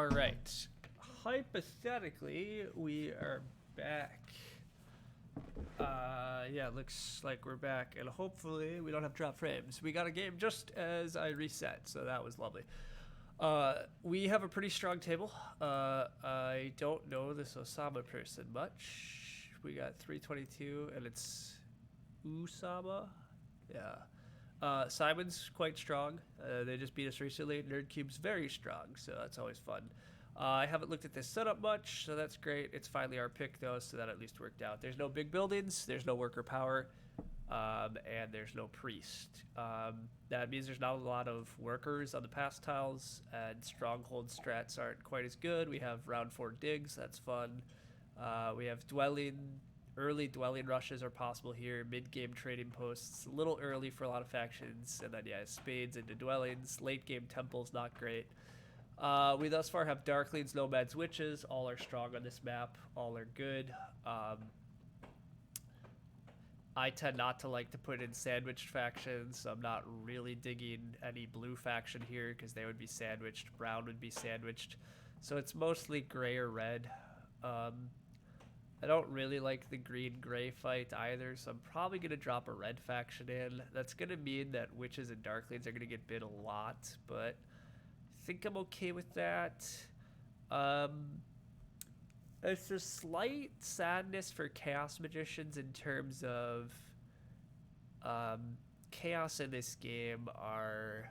All right. Hypothetically, we are back. Yeah, looks like we're back, and hopefully we don't have drop frames. We got a game just as I reset, so that was lovely. We have a pretty strong table. I don't know this Osama person much. We got 322, and it's Usama. Yeah. Simon's quite strong. They just beat us recently. Nerd Cube's very strong, so that's always fun. I haven't looked at this setup much, so that's great. It's finally our pick, though, so that at least worked out. There's no big buildings, there's no worker power, and there's no priest. That means there's not a lot of workers on the pass tiles, and stronghold strats aren't quite as good. We have round 4 digs, that's fun. We have early dwelling rushes are possible here, mid-game trading posts, a little early for a lot of factions, and then, yeah, spades into dwellings. Late-game temples, not great. We thus far have Darklings, Nomads, Witches. All are strong on this map. All are good. I tend not to like to put in sandwiched factions, so I'm not really digging any blue faction here because they would be sandwiched. Brown would be sandwiched. So it's mostly gray or red. I don't really like the green-gray fight either, so I'm probably going to drop a red faction in. That's going to mean that Witches and Darklings are going to get bid a lot, but I think I'm okay with that. There's a slight sadness for Chaos Magicians in terms of Chaos in this game are...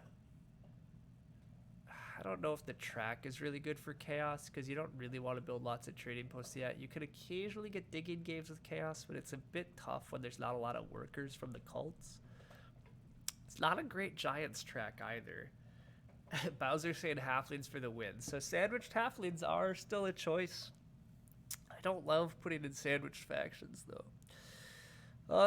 I don't know if the track is really good for Chaos because you don't really want to build lots of trading posts yet. You could occasionally get digging games with Chaos, but it's a bit tough when there's not a lot of workers from the cults. It's not a great Giants track either. Bowser saying halflings for the win. So sandwiched halflings are still a choice. I don't love putting in sandwiched factions though.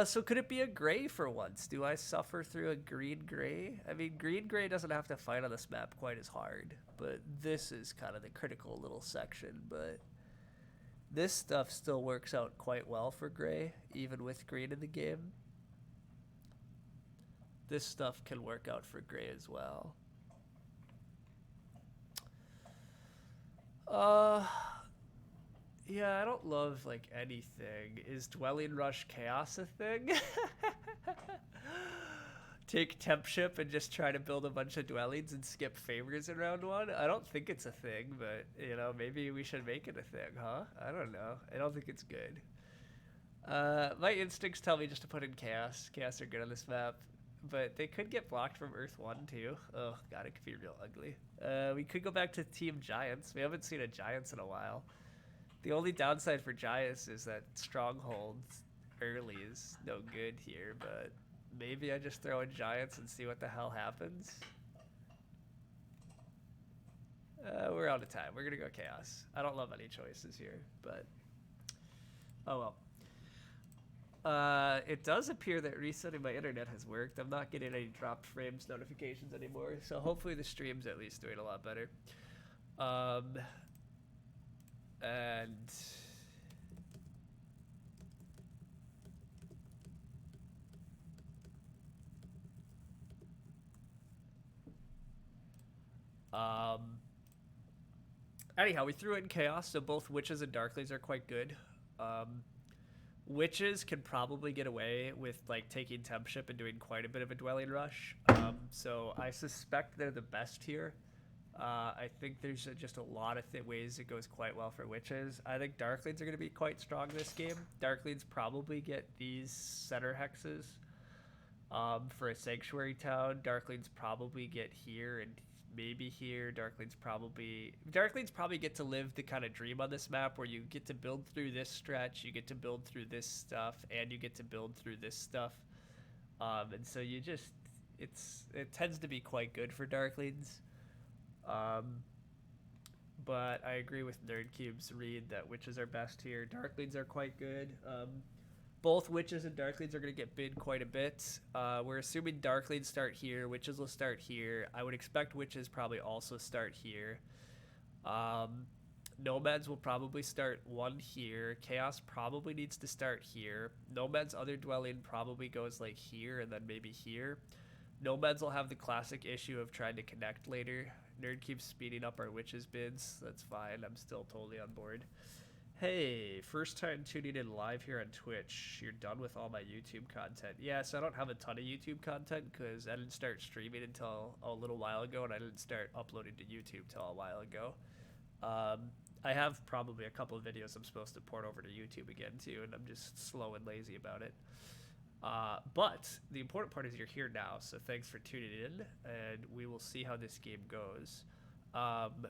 So could it be a gray for once? Do I suffer through a green-gray? I mean, green-gray doesn't have to fight on this map quite as hard, but this is kind of the critical little section, but this stuff still works out quite well for gray, even with green in the game. This stuff can work out for gray as well. Yeah, I don't love, like, anything. Is Dwelling Rush Chaos a thing? Take Temp Ship and just try to build a bunch of dwellings and skip favors in round 1? I don't think it's a thing, but, you know, maybe we should make it a thing, huh? I don't know. I don't think it's good. My instincts tell me just to put in Chaos. Chaos are good on this map. But they could get blocked from Earth 1, too. Oh, God, it could be real ugly. We could go back to Team Giants. We haven't seen a Giants in a while. The only downside for Giants is that Strongholds early is no good here, but maybe I just throw in Giants and see what the hell happens. We're out of time. We're going to go Chaos. I don't love any choices here, but oh well. It does appear that resetting my internet has worked. I'm not getting any dropped frames notifications anymore, so hopefully the stream's at least doing a lot better. And anyhow, we threw in Chaos, so both Witches and Darklings are quite good. Witches can probably get away with like taking Temp Ship and doing quite a bit of a Dwelling Rush. So I suspect they're the best here. I think there's just a lot of ways it goes quite well for Witches. I think Darklings are going to be quite strong this game. Darklings probably get these center hexes for a Sanctuary Town. Darklings probably get here and maybe here. Darklings probably get to live the kind of dream on this map where you get to build through this stretch, you get to build through this stuff, and you get to build through this stuff. And so you just, it tends to be quite good for Darklings. But I agree with NerdCube's read that Witches are best here. Darklings are quite good. Both Witches and Darklings are going to get bid quite a bit. We're assuming Darklings start here. Witches will start here. I would expect Witches probably also start here. Nomads will probably start one here. Chaos probably needs to start here. Nomads' other dwelling probably goes like here and then maybe here. Nomads will have the classic issue of trying to connect later. Nerd keeps speeding up our witches bids. That's fine. I'm still totally on board. Hey, first time tuning in live here on Twitch. You're done with all my YouTube content. Yeah, so I don't have a ton of YouTube content because I didn't start streaming until a little while ago, and I didn't start uploading to YouTube till a while ago. I have probably a couple of videos I'm supposed to port over to YouTube again too, and I'm just slow and lazy about it. But the important part is you're here now, so thanks for tuning in, and we will see how this game goes.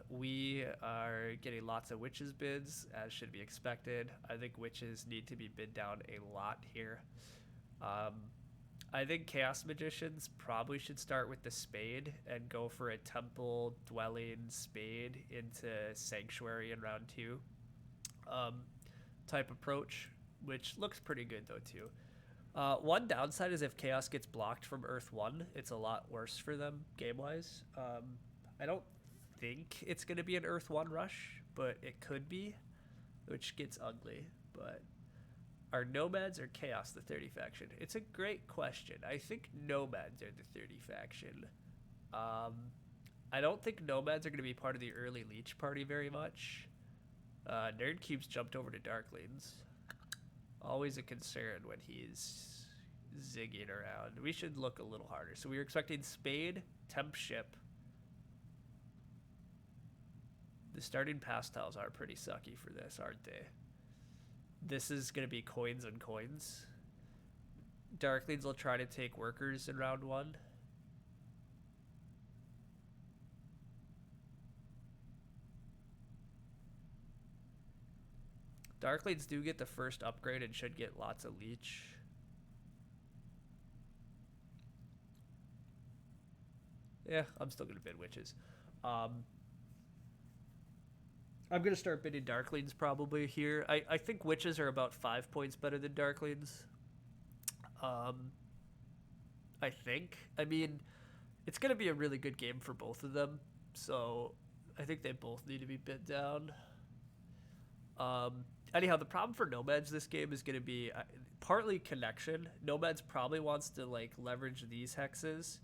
We are getting lots of witches bids, as should be expected. I think witches need to be bid down a lot here. I think chaos magicians probably should start with the spade and go for a temple dwelling spade into sanctuary in round 2 type approach, which looks pretty good though too. One downside is if chaos gets blocked from Earth 1, it's a lot worse for them game-wise. I don't think it's going to be an Earth 1 rush, but it could be, which gets ugly. But are Nomads or Chaos the 30 faction? It's a great question. I think Nomads are the 30 faction. I don't think Nomads are going to be part of the early Leech party very much. Nerd Cube's jumped over to Darklings. Always a concern when he's zigging around. We should look a little harder. So we were expecting Spade, Temp Ship. The starting pastels are pretty sucky for this, aren't they? This is going to be coins and coins. Darklings will try to take workers in round 1. Darklings do get the first upgrade and should get lots of leech. Yeah, I'm still going to bid witches. I'm going to start bidding Darklings probably here. I think witches are about 5 points better than Darklings. I think. I mean, it's going to be a really good game for both of them. So I think they both need to be bid down. Anyhow, the problem for Nomads this game is going to be partly connection. Nomads probably wants to like leverage these hexes,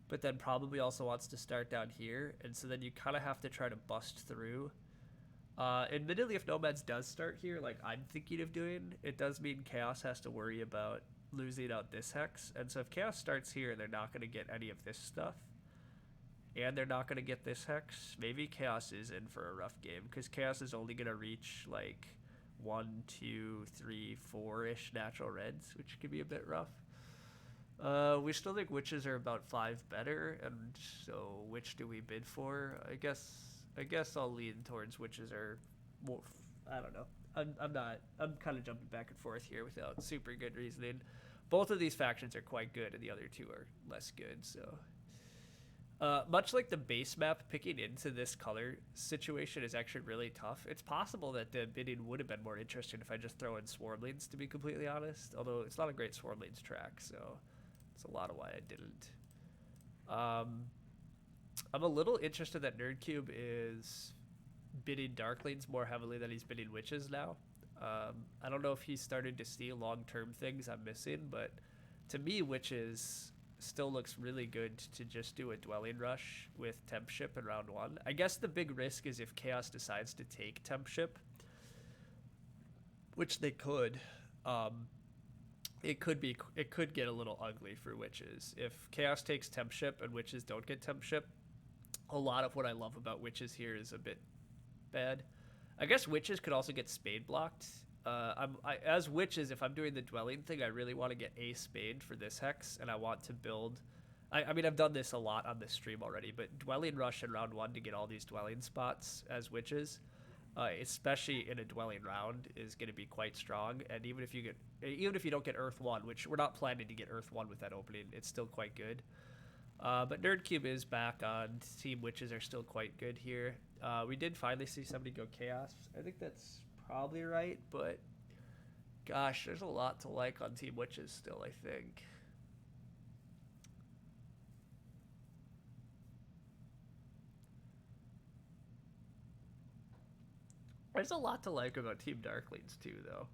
but then probably also wants to start down here. And so then you kind of have to try to bust through. Admittedly, if Nomads does start here, like I'm thinking of doing, it does mean Chaos has to worry about losing out this hex. And so if Chaos starts here, they're not going to get any of this stuff. And they're not going to get this hex. Maybe Chaos is in for a rough game, because Chaos is only going to reach like 1, 2, 3, 4-ish natural reds, which could be a bit rough. We still think witches are about 5 better, and so which do we bid for? I guess I'll lean towards witches are more. I don't know. I'm kind of jumping back and forth here without super good reasoning. Both of these factions are quite good, and the other two are less good. So, much like the base map, picking into this color situation is actually really tough. It's possible that the bidding would have been more interesting if I just throw in Swarmlings, to be completely honest. Although it's not a great Swarmlings track, so it's a lot of why I didn't. I'm a little interested that NerdCube is bidding Darklings more heavily than he's bidding Witches now. I don't know if he's started to see long-term things I'm missing, but to me, Witches still looks really good to just do a Dwelling Rush with Temp Ship in round 1. I guess the big risk is if Chaos decides to take Temp Ship, which they could. It could get a little ugly for Witches. If Chaos takes Temp Ship and Witches don't get Temp Ship, a lot of what I love about Witches here is a bit bad. I guess Witches could also get Spade blocked. As Witches, if I'm doing the Dwelling thing, I really want to get a Spade for this hex, and I want to build... I mean, I've done this a lot on this stream already, but Dwelling Rush in round 1 to get all these Dwelling spots as Witches, especially in a Dwelling round, is going to be quite strong. And even if you don't get Earth 1, which we're not planning to get Earth 1 with that opening, it's still quite good. But NerdCube is back on. Team Witches are still quite good here. We did finally see somebody go Chaos. I think that's probably right, but gosh, there's a lot to like on Team Witches still, I think. There's a lot to like about Team Darklings too, though.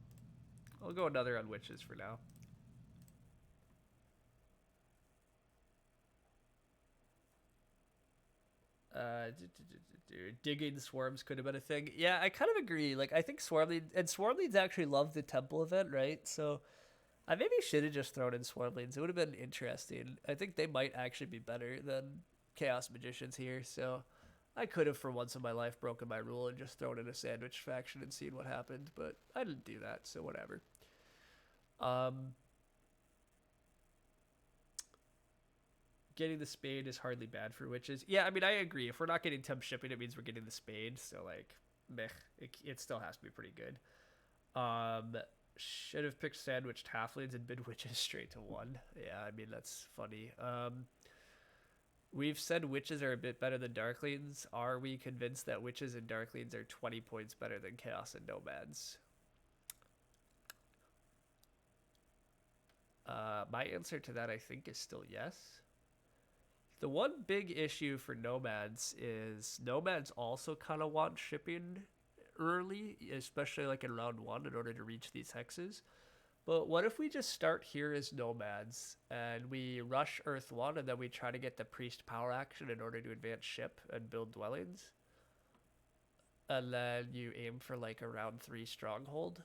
I'll go another on Witches for now. Digging swarms could have been a thing. Yeah, I kind of agree. Like, I think swarmlings actually love the temple event, right? So I maybe should have just thrown in swarmlings. It would have been interesting. I think they might actually be better than chaos magicians here. So I could have, for once in my life, broken my rule and just thrown in a sandwich faction and seen what happened. But I didn't do that, so whatever. Getting the spade is hardly bad for witches. Yeah, I mean, I agree. If we're not getting temp shipping, it means we're getting the spade. So, like, meh. It still has to be pretty good. Should have picked sandwiched halflings and bid witches straight to 1. Yeah, I mean, that's funny. We've said witches are a bit better than darklings. Are we convinced that witches and darklings are 20 points better than chaos and nomads? My answer to that, I think, is still yes. The one big issue for nomads is nomads also kind of want shipping early, especially like in round 1 in order to reach these hexes. But what if we just start here as nomads and we rush Earth 1 and then we try to get the priest power action in order to advance ship and build dwellings? And then you aim for like a round 3 stronghold.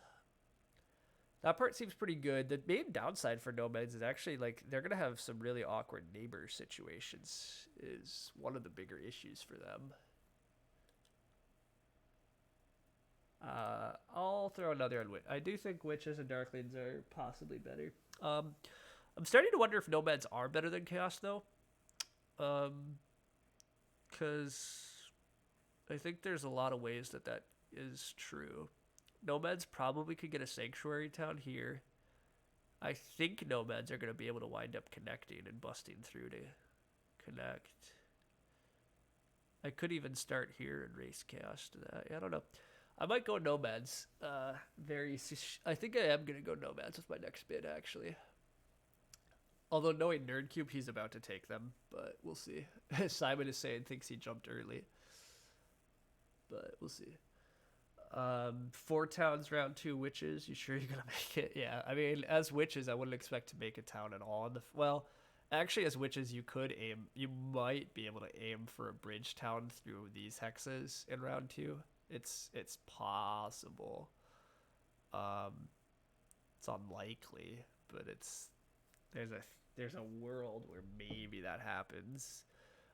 That part seems pretty good. The main downside for nomads is actually like they're gonna have some really awkward neighbor situations. Is one of the bigger issues for them. I'll throw another on witch. I do think witches and darklings are possibly better. I'm starting to wonder if nomads are better than chaos though, because I think there's a lot of ways that that is true. Nomads probably could get a sanctuary town here. I think nomads are going to be able to wind up connecting and busting through to connect. I could even start here and race chaos to that. Yeah, I don't know. I might go nomads. I think I am going to go nomads with my next bid, actually. Although knowing Nerdcube, he's about to take them, but we'll see. Simon is saying thinks he jumped early. But we'll see. 4 towns, round 2 witches. You sure you're gonna make it? Yeah, I mean, as witches, I wouldn't expect to make a town at all. Well, actually, as witches, you could aim. You might be able to aim for a bridge town through these hexes in round 2. It's possible. It's unlikely, but there's a world where maybe that happens.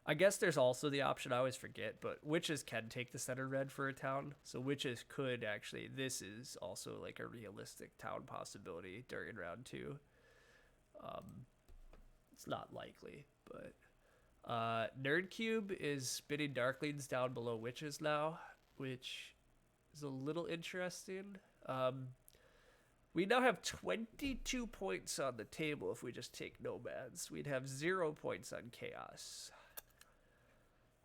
I guess there's also the option, I always forget, but witches can take the center red for a town. So witches could actually, this is also like a realistic town possibility during round 2. It's not likely, but Nerdcube is bidding darklings down below witches now, which is a little interesting. We now have 22 points on the table if we just take nomads. We'd have 0 points on chaos.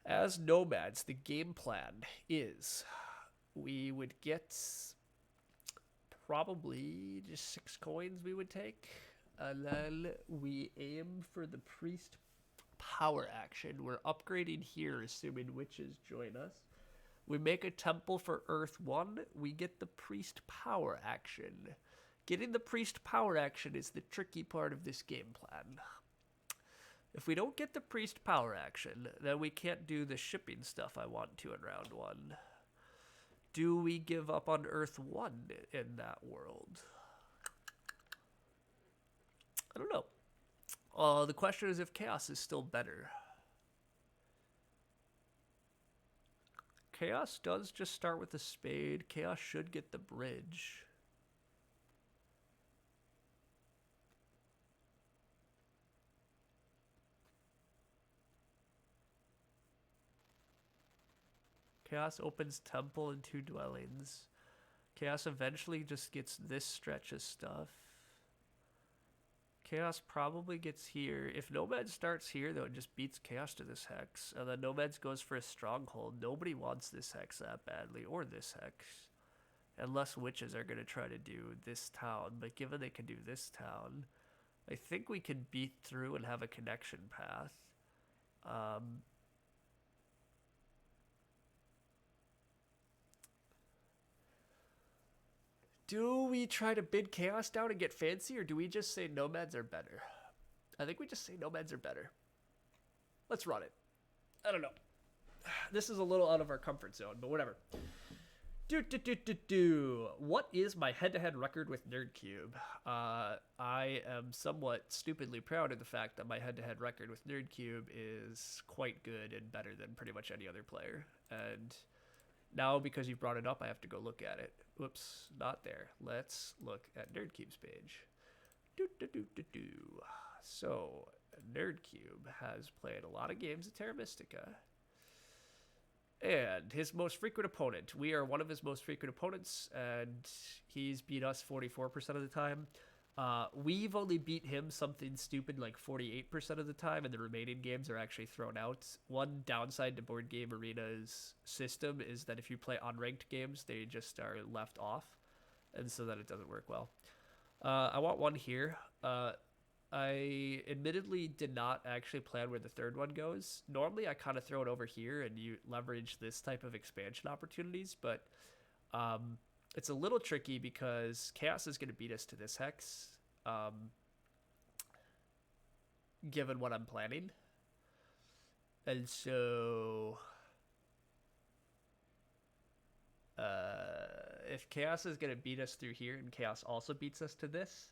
As nomads, the game plan is we would get probably just 6 coins we would take, and then we aim for the priest power action. We're upgrading here, assuming witches join us. We make a temple for Earth 1, we get the priest power action. Getting the priest power action is the tricky part of this game plan. If we don't get the priest power action, then we can't do the shipping stuff I want to in round 1. Do we give up on Earth 1 in that world? I don't know. The question is if chaos is still better. Chaos does just start with the spade. Chaos should get the bridge. Chaos opens temple and 2 dwellings. Chaos eventually just gets this stretch of stuff. Chaos probably gets here. If Nomads starts here, though, it just beats Chaos to this hex. And then Nomads goes for a stronghold. Nobody wants this hex that badly, or this hex. Unless witches are going to try to do this town. But given they can do this town, I think we can beat through and have a connection path. Do we try to bid chaos down and get fancy, or do we just say nomads are better? I think we just say nomads are better. Let's run it. I don't know. this is a little out of our comfort zone, but whatever. What is my head-to-head record with NerdCube? I am somewhat stupidly proud of the fact that my head-to-head record with NerdCube is quite good and better than pretty much any other player. And now, because you've brought it up, I have to go look at it. Whoops, not there. Let's look at NerdCube's page. So, NerdCube has played a lot of games of Terra Mystica. And his most frequent opponent. We are one of his most frequent opponents, and he's beat us 44% of the time. We've only beat him something stupid like 48% of the time, and the remaining games are actually thrown out. One downside to Board Game Arena's system is that if you play unranked games, they just are left off, and so that it doesn't work well. I want one here. I admittedly did not actually plan where the third one goes. Normally, I kind of throw it over here and you leverage this type of expansion opportunities, but it's a little tricky because Chaos is going to beat us to this hex, given what I'm planning. And so, if Chaos is going to beat us through here and Chaos also beats us to this,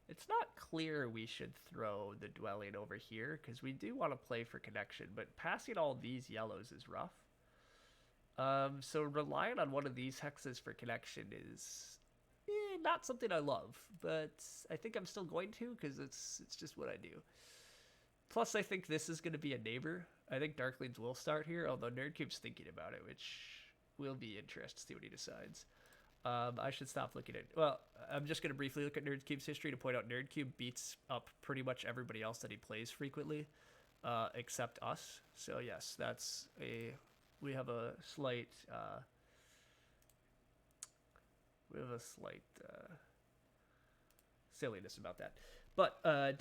it's not clear we should throw the dwelling over here because we do want to play for connection, but passing all these yellows is rough. So relying on one of these hexes for connection is not something I love, but I think I'm still going to because it's just what I do. Plus, I think this is going to be a neighbor. I think Darklings will start here, although NerdCube's thinking about it, which will be interesting to see what he decides. I should stop looking at... Well, I'm just going to briefly look at NerdCube's history to point out NerdCube beats up pretty much everybody else that he plays frequently, except us. So, yes, that's a... We have a slight... silliness about that. But, I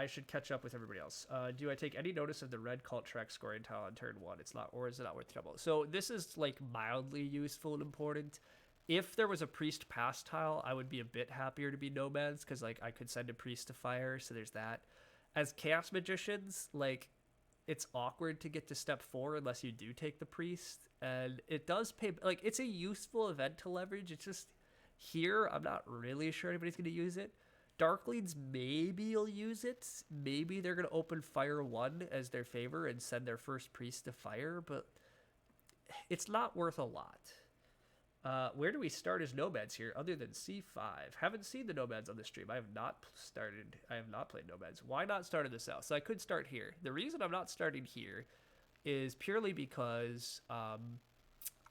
should catch up with everybody else. Do I take any notice of the red cult track scoring tile on turn 1? It's not, or is it not worth trouble? So this is like mildly useful and important. If there was a priest pass tile, I would be a bit happier to be Nomads because like I could send a priest to fire. So there's that. As Chaos Magicians, like it's awkward to get to step 4 unless you do take the priest, and it does pay. Like it's a useful event to leverage. It's just here I'm not really sure anybody's gonna use it. Darklings, maybe you'll use it. Maybe they're going to open Fire 1 as their favor and send their first priest to fire, but it's not worth a lot. Where do we start as Nomads here other than C5? Haven't seen the Nomads on the stream. I have not played Nomads. Why not start in the south? So I could start here. The reason I'm not starting here is purely because...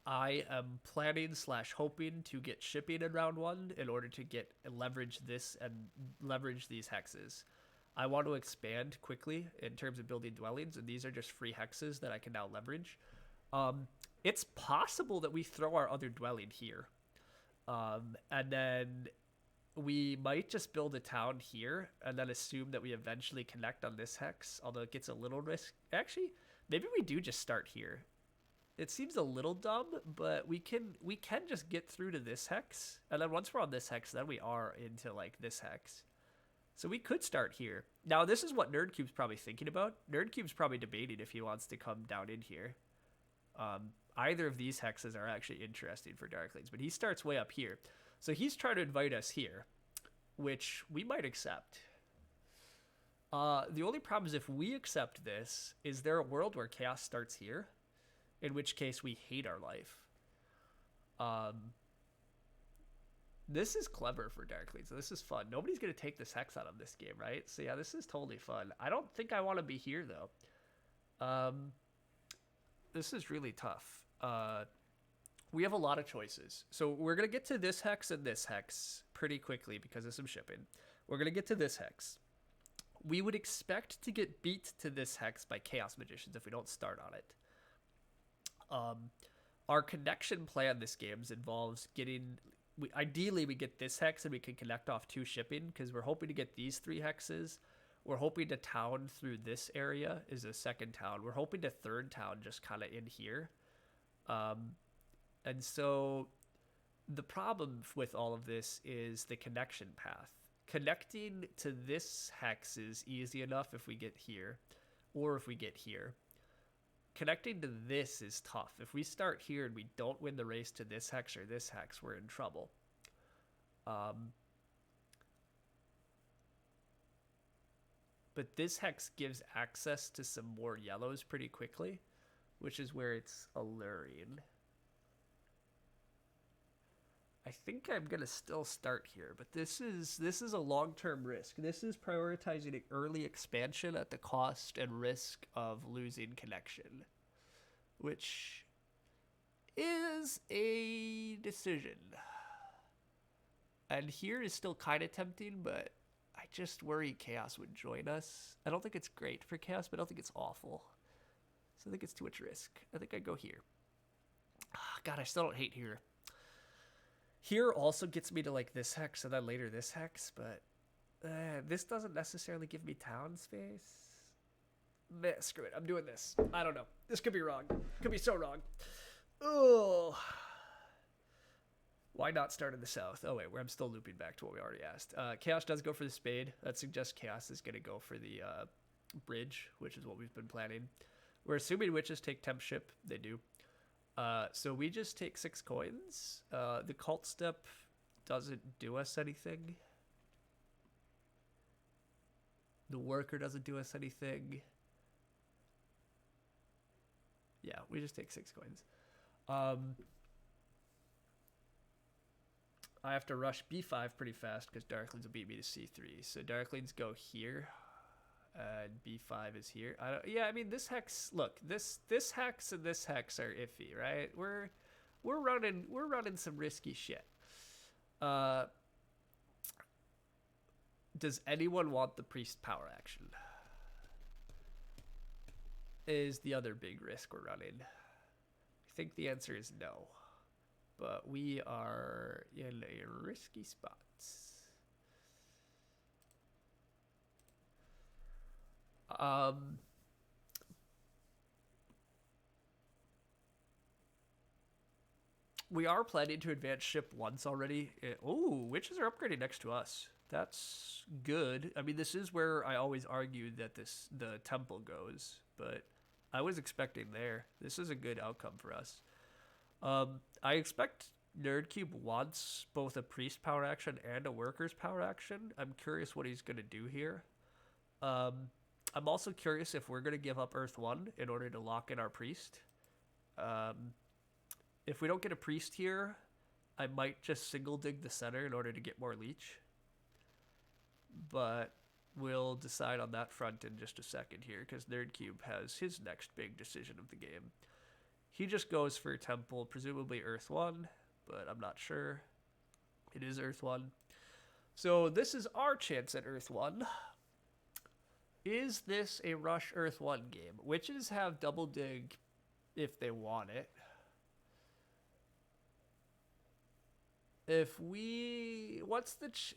I am planning / hoping to get shipping in round 1 in order to get leverage this and leverage these hexes. I want to expand quickly in terms of building dwellings, and these are just free hexes that I can now leverage. It's possible that we throw our other dwelling here. And then we might just build a town here and then assume that we eventually connect on this hex, although it gets a little risk. Actually, maybe we do just start here. It seems a little dumb, but we can just get through to this hex, and then once we're on this hex, then we are into like this hex. So we could start here. Now this is what NerdCube's probably thinking about. NerdCube's probably debating if he wants to come down in here. Either of these hexes are actually interesting for Darklings, but he starts way up here. So he's trying to invite us here, which we might accept. The only problem is if we accept this, is there a world where Chaos starts here? In which case we hate our life. This is clever for Darklings. So this is fun. Nobody's going to take this hex out of this game, right? So yeah, this is totally fun. I don't think I want to be here, though. This is really tough. We have a lot of choices. So we're going to get to this hex and this hex pretty quickly because of some shipping. We're going to get to this hex. We would expect to get beat to this hex by Chaos Magicians if we don't start on it. Our connection plan this game involves getting... Ideally, we get this hex and we can connect off 2 shipping because we're hoping to get these 3 hexes. We're hoping to town through this area is a second town. We're hoping to third town just kind of in here. And so the problem with all of this is the connection path. Connecting to this hex is easy enough if we get here or if we get here. connecting to this is tough. If we start here and we don't win the race to this hex or this hex, we're in trouble. But this hex gives access to some more yellows pretty quickly, which is where it's alluring. I think I'm gonna still start here, but this is a long-term risk. This is prioritizing early expansion at the cost and risk of losing connection, which is a decision. And here is still kind of tempting, but I just worry Chaos would join us. I don't think it's great for Chaos, but I don't think it's awful. So I think it's too much risk. I think I'd go here. God, I still don't hate here. Here also gets me to like this hex and then later this hex, but this doesn't necessarily give me town space. Nah, screw it. I'm doing this. I don't know. This could be wrong. Could be so wrong. Oh. Why not start in the south? Oh, wait. I'm still looping back to what we already asked. Chaos does go for the spade. That suggests Chaos is going to go for the bridge, which is what we've been planning. We're assuming witches take temp ship. They do. So we just take 6 coins. The cult step doesn't do us anything. The worker doesn't do us anything. Yeah, we just take 6 coins. I have to rush B5 pretty fast because Darklings will beat me to C3. So Darklings go here. And B5 is here. I mean, this hex. Look, this hex and this hex are iffy, right? We're running some risky shit. Does anyone want the priest power action? Is the other big risk we're running? I think the answer is no, but we are in a risky spot. We are planning to advance ship once already. Oh, witches are upgrading next to us. That's good. I mean, this is where I always argued that the temple goes, but I was expecting there. This is a good outcome for us. I expect Nerdcube wants both a priest power action and a worker's power action. I'm curious what he's going to do here. I'm also curious if we're going to give up Earth 1 in order to lock in our priest. If we don't get a priest here, I might just single dig the center in order to get more leech. But we'll decide on that front in just a second here, because Nerdcube has his next big decision of the game. He just goes for temple, presumably Earth 1, but I'm not sure. It is Earth 1. So this is our chance at Earth 1. Is this a rush Earth 1 game? Witches have double dig if they want it. If we...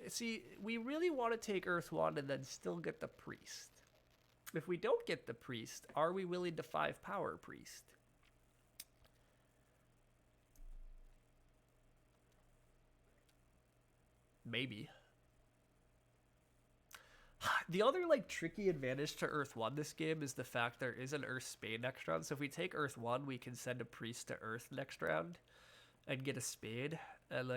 see, we really want to take Earth 1 and then still get the priest. If we don't get the priest, are we willing to 5 power priest? Maybe. The other tricky advantage to Earth 1 this game is the fact there is an Earth Spade next round. So if we take Earth 1, we can send a priest to Earth next round and get a spade. And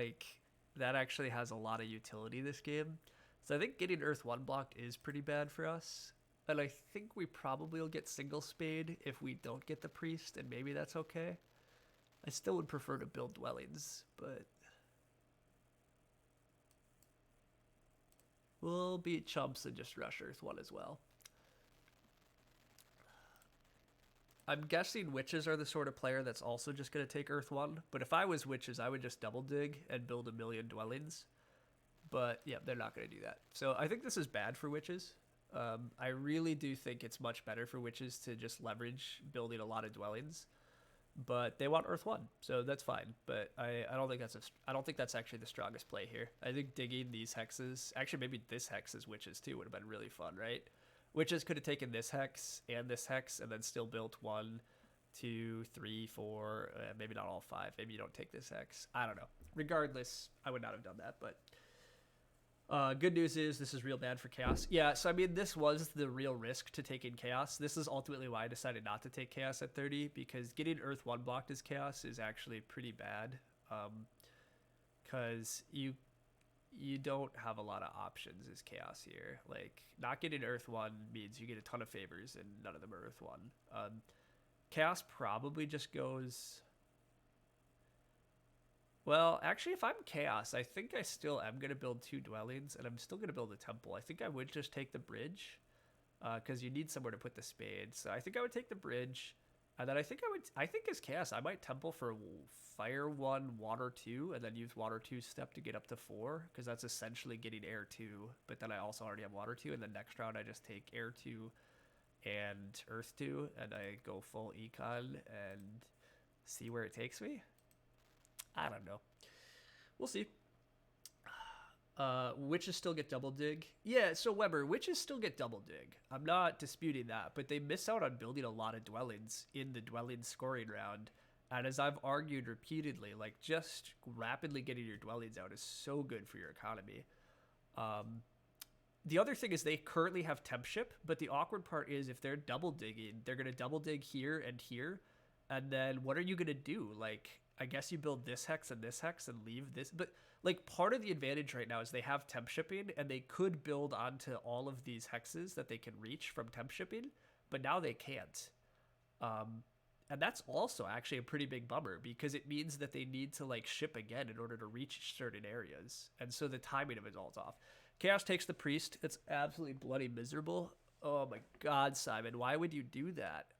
that actually has a lot of utility this game. So I think getting Earth 1 blocked is pretty bad for us. And I think we probably will get single spade if we don't get the priest, and maybe that's okay. I still would prefer to build dwellings, but we'll beat chumps and just rush Earth 1 as well. I'm guessing witches are the sort of player that's also just going to take Earth 1. But if I was witches, I would just double dig and build a million dwellings. But yeah, they're not going to do that. So I think this is bad for witches. I really do think it's much better for witches to just leverage building a lot of dwellings. But they want Earth 1, so that's fine. But I don't think that's actually the strongest play here. I think digging these hexes, actually maybe this hex is witches too, would have been really fun, right? Witches could have taken this hex and then still built 1, 2, 3, 4, maybe not all 5. Maybe you don't take this hex. I don't know. Regardless, I would not have done that, but Good news is this is real bad for Chaos. Yeah, so I mean, this was the real risk to taking Chaos. This is ultimately why I decided not to take Chaos at 30, because getting Earth 1 blocked as Chaos is actually pretty bad. Because you don't have a lot of options as Chaos here. Like, not getting Earth 1 means you get a ton of favors, and none of them are Earth 1. Chaos probably just goes... Well, actually, if I'm Chaos, I think I still am going to build 2 dwellings, and I'm still going to build a temple. I think I would just take the bridge, because you need somewhere to put the spade. So I think I would take the bridge, and then I think as Chaos, I might temple for Fire 1, Water 2, and then use Water 2 step to get up to 4, because that's essentially getting Air 2, but then I also already have Water 2, and then next round I just take Air 2 and Earth 2, and I go full Econ and see where it takes me. I don't know. We'll see. Witches still get double dig. Yeah, so Weber, witches still get double dig. I'm not disputing that, but they miss out on building a lot of dwellings in the dwelling scoring round. And as I've argued repeatedly, like, just rapidly getting your dwellings out is so good for your economy. The other thing is they currently have temp ship, but the awkward part is if they're double digging, they're going to double dig here and here. And then what are you going to do? Like, I guess you build this hex and leave this. But, like, part of the advantage right now is they have temp shipping, and they could build onto all of these hexes that they can reach from temp shipping, but now they can't. And that's also actually a pretty big bummer, because it means that they need to, like, ship again in order to reach certain areas. And so the timing of it all's off. Chaos takes the priest. It's absolutely bloody miserable. Oh my god, Simon, why would you do that?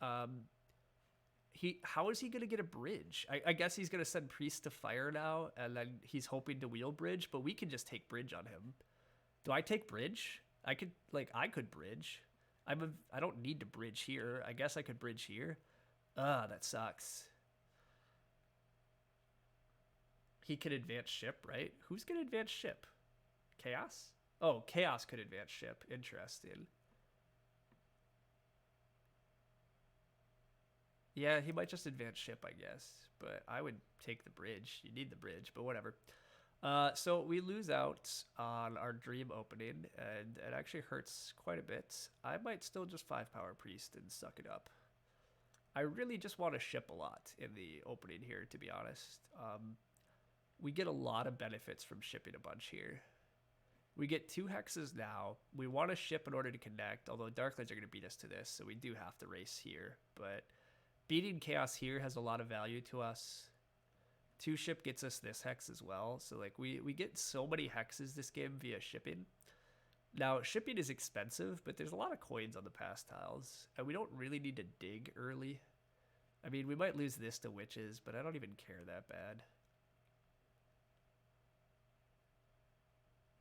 How is he going to get a bridge? I guess he's going to send priest to fire now, and then he's hoping to wheel bridge, but we can just take bridge on him. Do I take bridge? I could bridge. I don't need to bridge here. I guess I could bridge here. That sucks. He could advance ship, right? Who's going to advance ship? Chaos? Oh, Chaos could advance ship. Interesting. Yeah, he might just advance ship, I guess. But I would take the bridge. You need the bridge, but whatever. So we lose out on our dream opening, and it actually hurts quite a bit. I might still just 5-power priest and suck it up. I really just want to ship a lot in the opening here, to be honest. We get a lot of benefits from shipping a bunch here. We get 2 hexes now. We want to ship in order to connect, although Darklands are going to beat us to this, so we do have to race here. But beating Chaos here has a lot of value to us. 2 ship gets us this hex as well. So, like, we get so many hexes this game via shipping. Now, shipping is expensive, but there's a lot of coins on the pass tiles, and we don't really need to dig early. I mean, we might lose this to witches, but I don't even care that bad.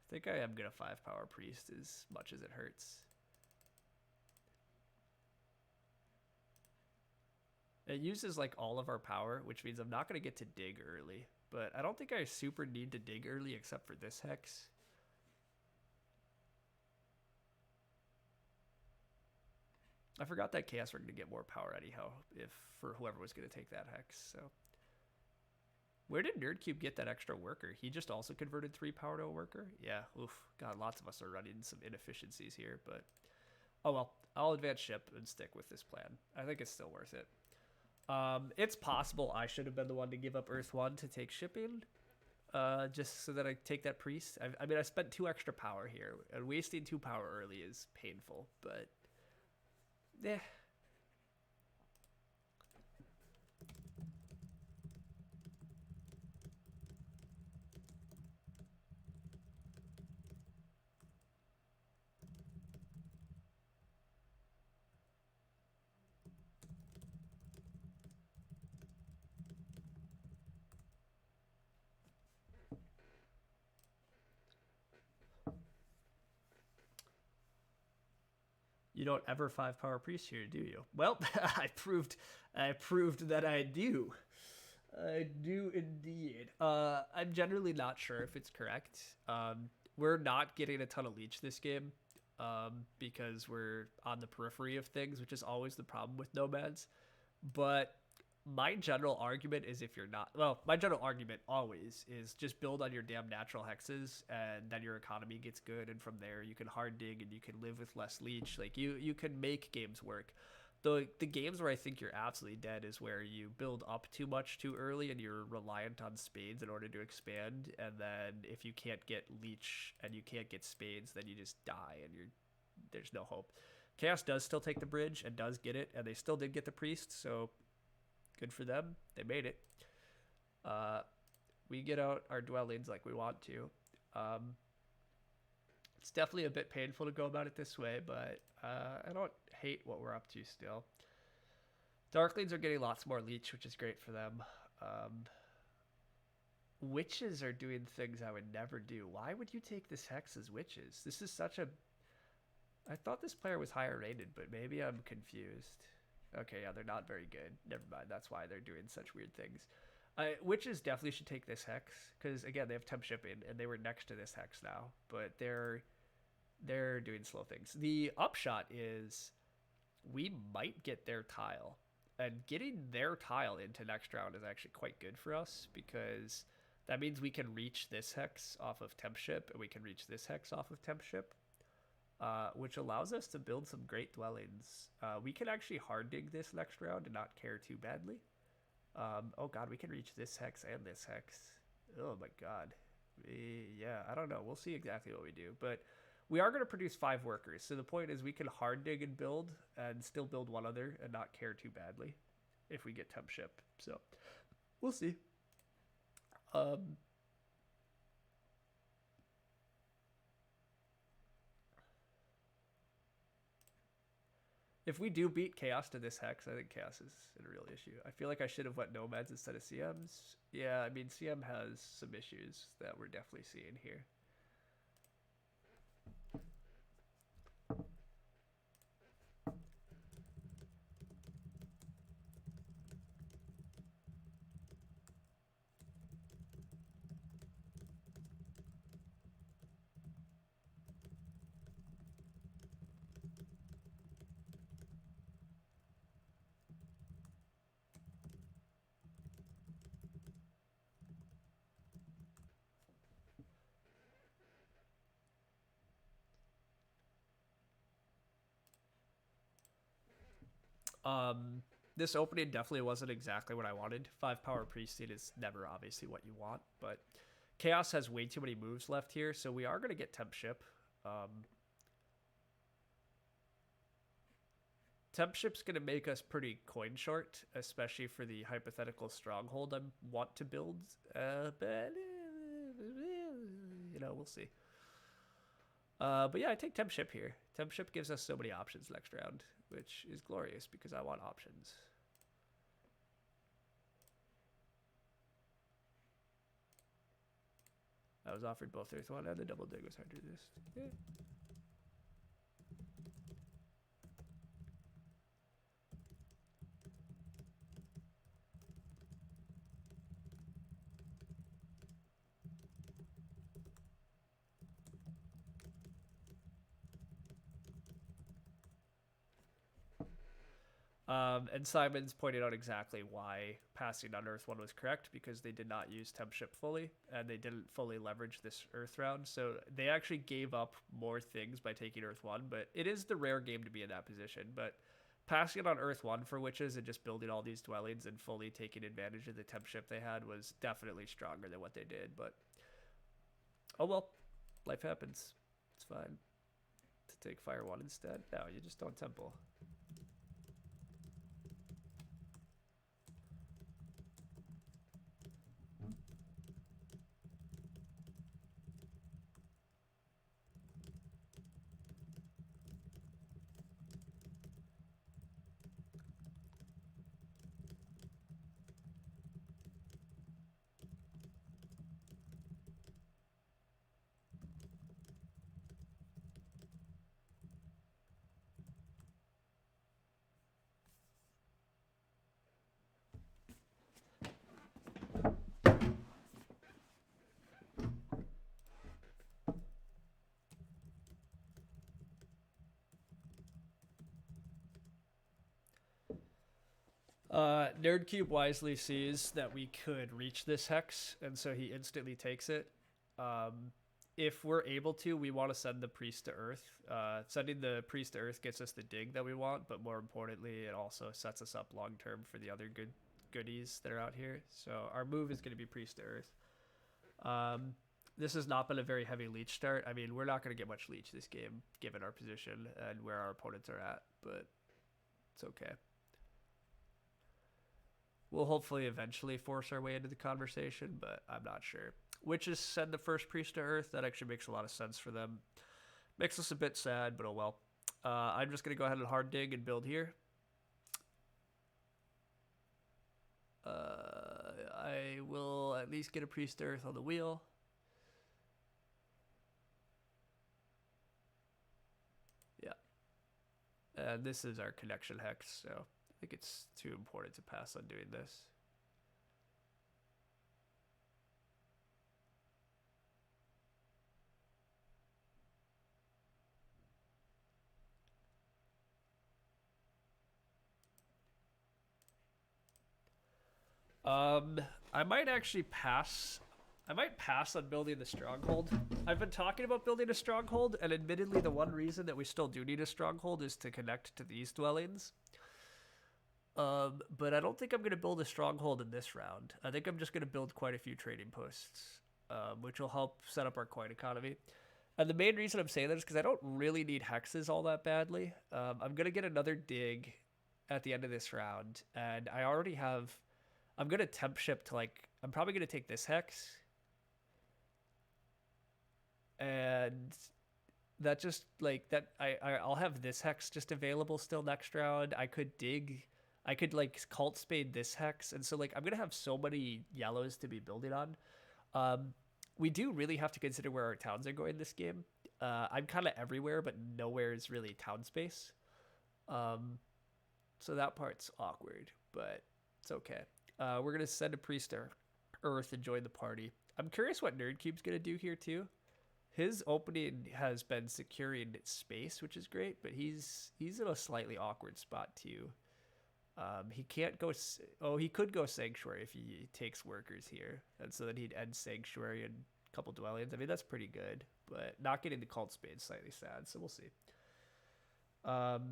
I think I am going to 5-power priest as much as it hurts. It uses, like, all of our power, which means I'm not going to get to dig early. But I don't think I super need to dig early except for this hex. I forgot that Chaos were going to get more power anyhow, if for whoever was going to take that hex. So, where did Nerdcube get that extra worker? He just also converted 3 power to a worker? Yeah, oof. God, lots of us are running some inefficiencies here, but oh well. I'll advance ship and stick with this plan. I think it's still worth it. It's possible I should have been the one to give up Earth 1 to take shipping, just so that I take that priest. I mean, I spent 2 extra power here, and wasting 2 power early is painful, but yeah. You don't ever 5-power priest here, do you? Well, I proved that I do. I do indeed. I'm generally not sure if it's correct. We're not getting a ton of leech this game, because we're on the periphery of things, which is always the problem with Nomads. But my general argument is if you're not, well, my general argument always is just build on your damn natural hexes, and then your economy gets good, and from there you can hard dig and you can live with less leech. Like you can make games work. The games where I think you're absolutely dead is where you build up too much too early and you're reliant on spades in order to expand, and then if you can't get leech and you can't get spades, then you just die and there's no hope. Chaos does still take the bridge and does get it, and they still did get the priest, so good for them. They made it. We get out our dwellings like we want to. It's definitely a bit painful to go about it this way, but I don't hate what we're up to still. Darklings are getting lots more leech, which is great for them. Witches are doing things I would never do. Why would you take this hex as witches? This is such a... I thought this player was higher rated, but maybe I'm confused. Okay, yeah, they're not very good. Never mind, that's why they're doing such weird things. Witches definitely should take this hex, because, again, they have temp shipping, and they were next to this hex now. But they're doing slow things. The upshot is we might get their tile. And getting their tile into next round is actually quite good for us, because that means we can reach this hex off of temp ship, and we can reach this hex off of temp ship. Which allows us to build some great dwellings. We can actually hard dig this next round and not care too badly. Oh god, we can reach this hex and this hex. Oh my god. Yeah, I don't know. We'll see exactly what we do. But we are going to produce 5 workers. So the point is we can hard dig and build and still build one other and not care too badly if we get temp ship. So we'll see. If we do beat Chaos to this hex, I think Chaos is a real issue. I feel like I should have went Nomads instead of CMs. Yeah, I mean, CM has some issues that we're definitely seeing here. This opening definitely wasn't exactly what I wanted. 5 power priesting is never obviously what you want, but Chaos has way too many moves left here, so we are going to get temp ship. Temp ship's going to make us pretty coin short, especially for the hypothetical stronghold I want to build, but you know, we'll see. But yeah, I take temp ship here. Temp ship gives us so many options next round, which is glorious because I want options. I was offered both Earth 1 and the double dig was hard to resist. Yeah. And Simon's pointed out exactly why passing on Earth 1 was correct, because they did not use temp ship fully, and they didn't fully leverage this Earth round. So they actually gave up more things by taking Earth 1, but it is the rare game to be in that position. But passing it on Earth 1 for witches and just building all these dwellings and fully taking advantage of the temp ship they had was definitely stronger than what they did. But oh well, life happens. It's fine. To take Fire 1 instead? No, you just don't temple. Nerdcube wisely sees that we could reach this hex, and so he instantly takes it. If we're able to, we want to send the priest to Earth. Sending the priest to Earth gets us the dig that we want, but more importantly, it also sets us up long term for the other goodies that are out here. So our move is going to be priest to Earth. This has not been a very heavy leech start. I mean, we're not going to get much leech this game, given our position and where our opponents are at, but it's okay. We'll hopefully eventually force our way into the conversation, but I'm not sure. Witches send the first priest to Earth. That actually makes a lot of sense for them. Makes us a bit sad, but oh well. I'm just going to go ahead and hard dig and build here. I will at least get a priest to Earth on the wheel. Yeah. And this is our connection hex, so I think it's too important to pass on doing this. I might actually pass. I might pass on building the stronghold. I've been talking about building a stronghold, and admittedly, the one reason that we still do need a stronghold is to connect to these dwellings. But I don't think I'm going to build a stronghold in this round. I think I'm just going to build quite a few trading posts, which will help set up our coin economy. And the main reason I'm saying that is because I don't really need hexes all that badly. I'm going to get another dig at the end of this round, and I already have... I'm going to temp ship to, like... I'm probably going to take this hex. And that just, like, that... I'll have this hex just available still next round. I could dig... I could, like, cult spade this hex. And so, like, I'm going to have so many yellows to be building on. We do really have to consider where our towns are going this game. I'm kind of everywhere, but nowhere is really town space. So that part's awkward, but it's okay. We're going to send a priest to Earth and join the party. I'm curious what Nerdcube's going to do here, too. His opening has been securing space, which is great, but he's in a slightly awkward spot, too. He can't go... Oh, he could go Sanctuary if he takes workers here. And so then he'd end Sanctuary and a couple dwellings. I mean, that's pretty good. But not getting the Cult Spade is slightly sad, so we'll see. File,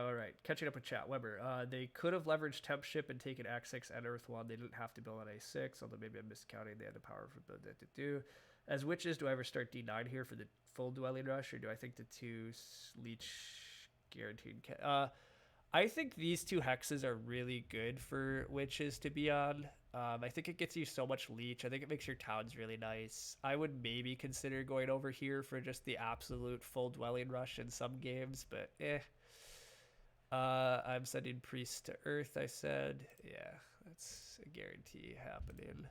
all right. Catching up with chat. Weber. They could have leveraged Temp Ship and taken Act 6 and Earth 1. They didn't have to build on A6, although maybe I'm miscounting. They had the power for that to do. As witches, do I ever start D9 here for the full Dwelling Rush, or do I think the 2 Leech... guaranteed. I think these 2 hexes are really good for witches to be on. I think it gets you so much leech. I think it makes your towns really nice. I would maybe consider going over here for just the absolute full dwelling rush in some games, but I'm sending priests to Earth, I said. Yeah, that's a guarantee happening.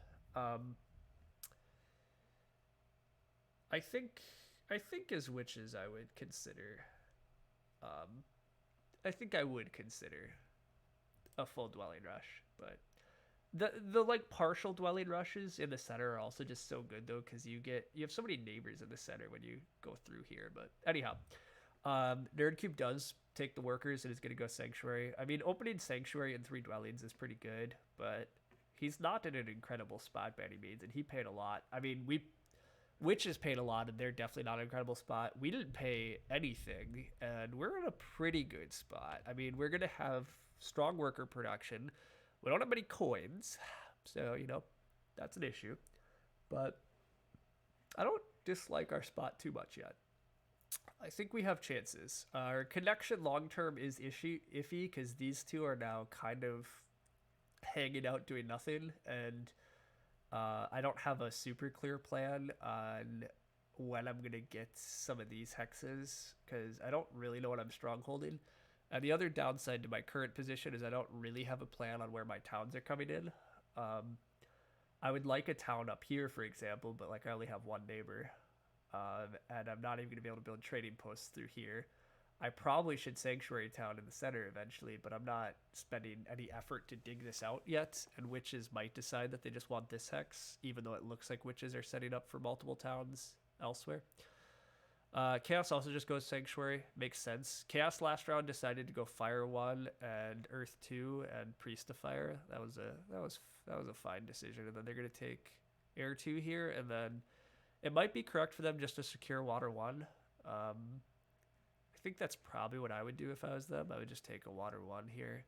I think as witches I would consider... I think I would consider a full dwelling rush, but the like partial dwelling rushes in the center are also just so good though, because you have so many neighbors in the center when you go through here. But anyhow, Nerdcube does take the workers and is going to go Sanctuary. I mean, opening Sanctuary and 3 dwellings is pretty good, but he's not in an incredible spot by any means, and he paid a lot. I mean, Witches paid a lot, and they're definitely not an incredible spot. We didn't pay anything, and we're in a pretty good spot. I mean, we're going to have strong worker production. We don't have many coins, so, you know, that's an issue. But I don't dislike our spot too much yet. I think we have chances. Our connection long-term is iffy, because these 2 are now kind of hanging out doing nothing, and... I don't have a super clear plan on when I'm going to get some of these hexes, because I don't really know what I'm strongholding. And the other downside to my current position is I don't really have a plan on where my towns are coming in. I would like a town up here, for example, but like I only have one neighbor. And I'm not even going to be able to build trading posts through here. I probably should Sanctuary Town in the center eventually, but I'm not spending any effort to dig this out yet, and witches might decide that they just want this hex, even though it looks like witches are setting up for multiple towns elsewhere. Chaos also just goes Sanctuary. Makes sense. Chaos last round decided to go Fire 1 and Earth 2 and Priest of Fire. That was a fine decision. And then they're gonna take Air 2 here, and then it might be correct for them just to secure Water 1. I think that's probably what I would do if I was them. I would just take a Water 1 here.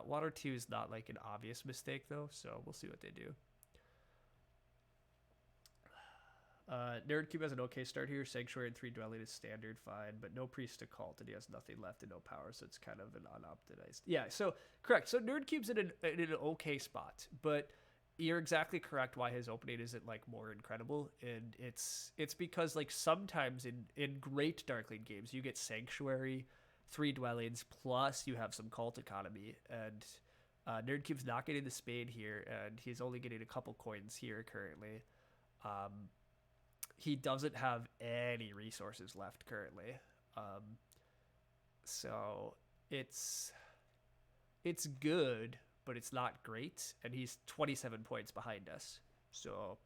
Water 2 is not like an obvious mistake though, so we'll see what they do. Nerd Cube has an okay start here. Sanctuary and 3 Dwelling is standard, fine, but no Priest to Cult, and he has nothing left and no power, so it's kind of an unoptimized. Yeah, so correct. So Nerd Cube's in an okay spot, but you're exactly correct why his opening isn't like more incredible, and it's because like sometimes in great Darkling games you get Sanctuary, 3 Dwellings, plus you have some Cult economy, and Nerd Cube's not getting the Spade here, and he's only getting a couple coins here currently. He doesn't have any resources left currently. So it's good, but it's not great. And he's 27 points behind us. So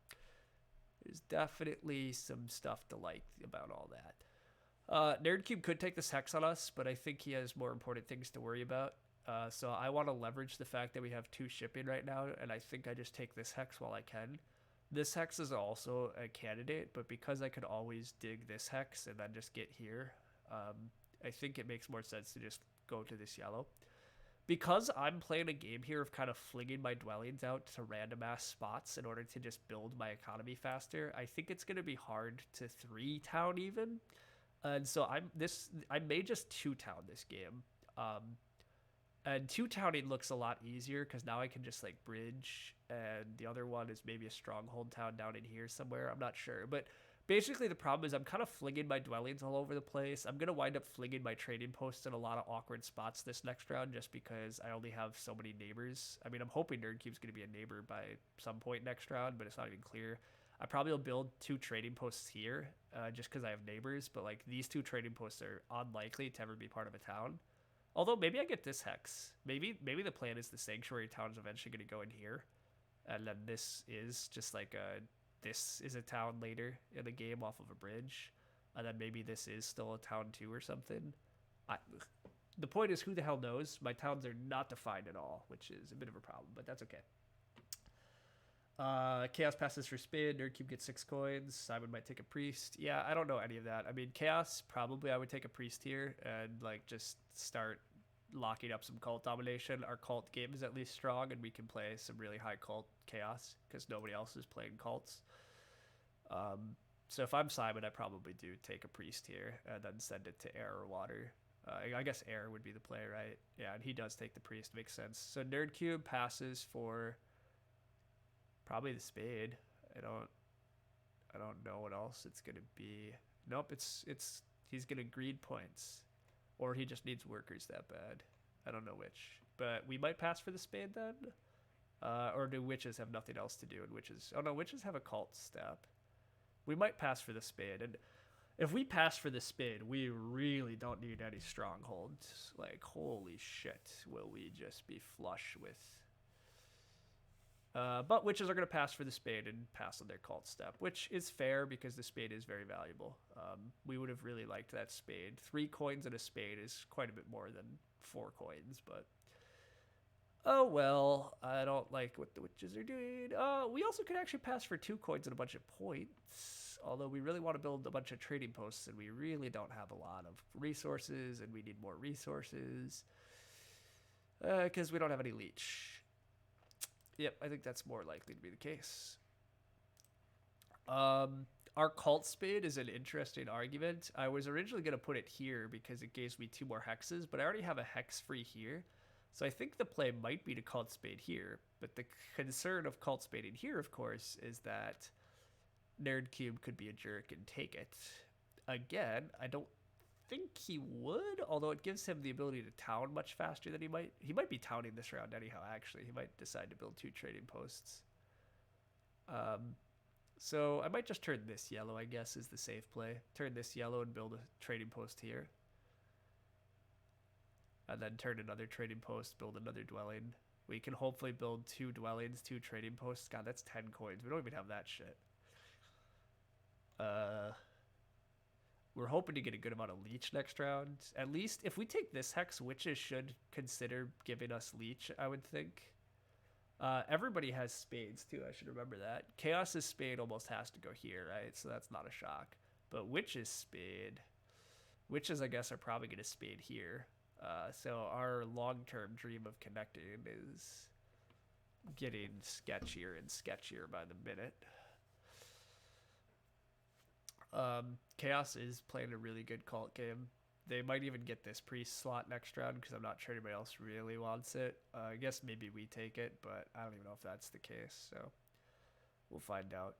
there's definitely some stuff to like about all that. Nerdcube could take this Hex on us, but I think he has more important things to worry about. So I want to leverage the fact that we have 2 shipping right now, and I think I just take this Hex while I can. This Hex is also a candidate, but because I could always dig this Hex and then just get here, I think it makes more sense to just go to this yellow. Because I'm playing a game here of kind of flinging my dwellings out to random ass spots in order to just build my economy faster, I think it's going to be hard to 3-town even. And so I may just 2-town this game. And 2-towning looks a lot easier because now I can just like bridge, and the other one is maybe a stronghold town down in here somewhere. I'm not sure, but basically the problem is I'm kind of flinging my dwellings all over the place. I'm gonna wind up flinging my trading posts in a lot of awkward spots this next round just because I only have so many neighbors. I mean, I'm hoping Nerdcube's gonna be a neighbor by some point next round, but it's not even clear. I probably will build 2 trading posts here just because I have neighbors, but like these 2 trading posts are unlikely to ever be part of a town. Although maybe I get this Hex. Maybe the plan is the Sanctuary town is eventually going to go in here. And then this is just like this is a town later in the game off of a bridge. And then maybe this is still a town too or something. The point is, who the hell knows? My towns are not defined at all, which is a bit of a problem, but that's okay. Chaos passes for spin. Nerdcube gets 6 coins. Simon might take a priest. Yeah, I don't know any of that. I mean, Chaos, probably I would take a priest here and like just start locking up some cult domination. Our cult game is at least strong, and we can play some really high cult Chaos because nobody else is playing cults. So if I'm Simon, I probably do take a priest here and then send it to air or water. I guess air would be the play, right? Yeah, and he does take the priest. Makes sense. So Nerdcube passes for probably the spade. I don't know what else it's gonna be. Nope, he's gonna greed points, or he just needs workers that bad. I don't know which, but we might pass for the spade then. Or do witches have nothing else to do? And witches, oh no, witches have a cult step. We might pass for the spade, and if we pass for the spade, we really don't need any strongholds. Like holy shit, will we just be flush with? But witches are going to pass for the spade and pass on their cult step, which is fair because the spade is very valuable. We would have really liked that spade. 3 coins and a spade is quite a bit more than 4 coins, but oh well, I don't like what the witches are doing. We also could actually pass for 2 coins and a bunch of points, although we really want to build a bunch of trading posts, and we really don't have a lot of resources, and we need more resources because we don't have any leech. Yep, I think that's more likely to be the case. Our cult spade is an interesting argument. I was originally going to put it here because it gives me 2 more hexes, but I already have a hex free here. So I think the play might be to cult spade here. But the concern of cult spading here, of course, is that Nerdcube could be a jerk and take it. Again, I don't think he would, although it gives him the ability to town much faster than he might be towning this round anyhow. Actually, he might decide to build 2 trading posts. So I might just turn this yellow, I guess, is the safe play. Turn this yellow and build a trading post here, and then turn another trading post, build another dwelling. We can hopefully build 2 dwellings, 2 trading posts. God, that's 10 coins. We don't even have that shit. We're hoping to get a good amount of leech next round. At least if we take this hex, witches should consider giving us leech, I would think. Everybody has spades too, I should remember that. Chaos's spade almost has to go here, right? So that's not a shock. But witch's spade, witches I guess are probably going to spade here. So our long-term dream of connecting is getting sketchier and sketchier by the minute. Chaos is playing a really good cult game. They might even get this priest slot next round because I'm not sure anybody else really wants it. I guess maybe we take it, but I don't even know if that's the case. So we'll find out.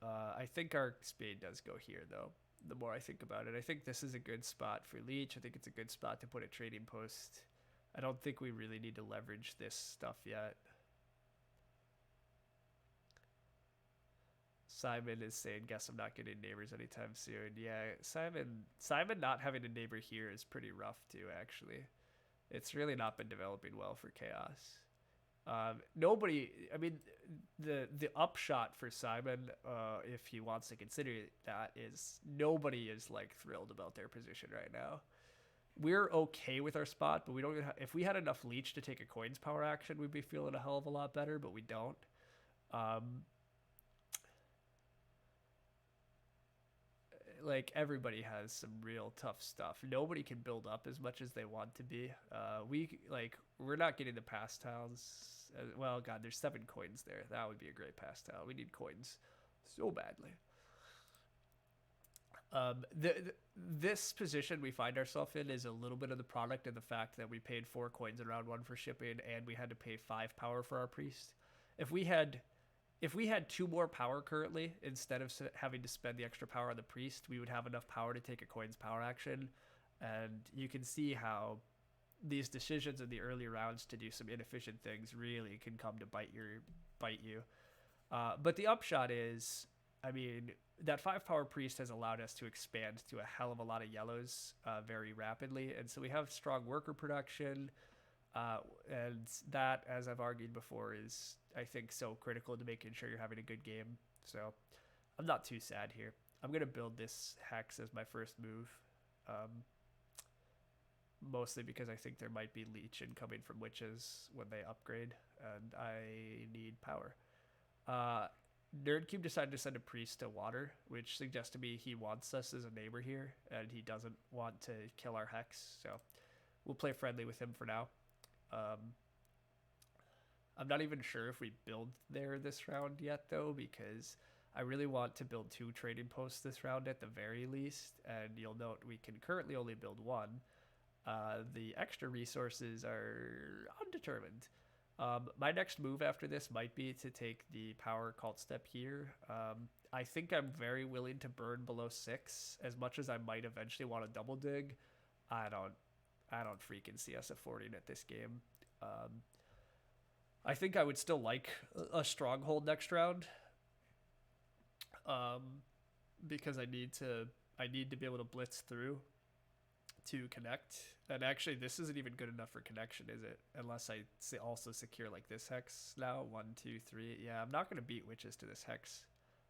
I think our spade does go here, though. The more I think about it, I think this is a good spot for leech. I think it's a good spot to put a trading post. I don't think we really need to leverage this stuff yet. Simon is saying, guess I'm not getting neighbors anytime soon. Yeah, Simon not having a neighbor here is pretty rough too, actually. It's really not been developing well for Chaos. Nobody, I mean, the upshot for Simon, if he wants to consider that, is nobody is like thrilled about their position right now. We're okay with our spot, but we don't. If we had enough leech to take a coins power action, we'd be feeling a hell of a lot better, but we don't. Like everybody has some real tough stuff. Nobody can build up as much as they want to be. We're not getting the pass towns. Well, God, there's 7 coins there. That would be a great pass town. We need coins so badly. This position we find ourselves in is a little bit of the product of the fact that we paid 4 coins in round 1 for shipping, and we had to pay 5 power for our priest. If we had 2 more power currently, instead of having to spend the extra power on the priest, we would have enough power to take a coins power action. And you can see how these decisions in the early rounds to do some inefficient things really can come to bite you. But the upshot is, I mean, that 5 power priest has allowed us to expand to a hell of a lot of yellows very rapidly. And so we have strong worker production. And that, as I've argued before, is, I think, so critical to making sure you're having a good game. So I'm not too sad here. I'm going to build this hex as my first move. Mostly because I think there might be leech incoming from witches when they upgrade, and I need power. NerdCube decided to send a priest to water, which suggests to me he wants us as a neighbor here, and he doesn't want to kill our hex, so we'll play friendly with him for now. I'm not even sure if we build there this round yet, though, because I really want to build 2 trading posts this round at the very least, and you'll note we can currently only build 1. The extra resources are undetermined. My next move after this might be to take the power cult step here. I think I'm very willing to burn below 6, as much as I might eventually want to double dig. I don't freaking see us affording it this game. I think I would still like a stronghold next round, because I need to be able to blitz through to connect. And actually, this isn't even good enough for connection, is it? Unless I also secure like this hex now. 1, 2, 3. Yeah, I'm not gonna beat witches to this hex,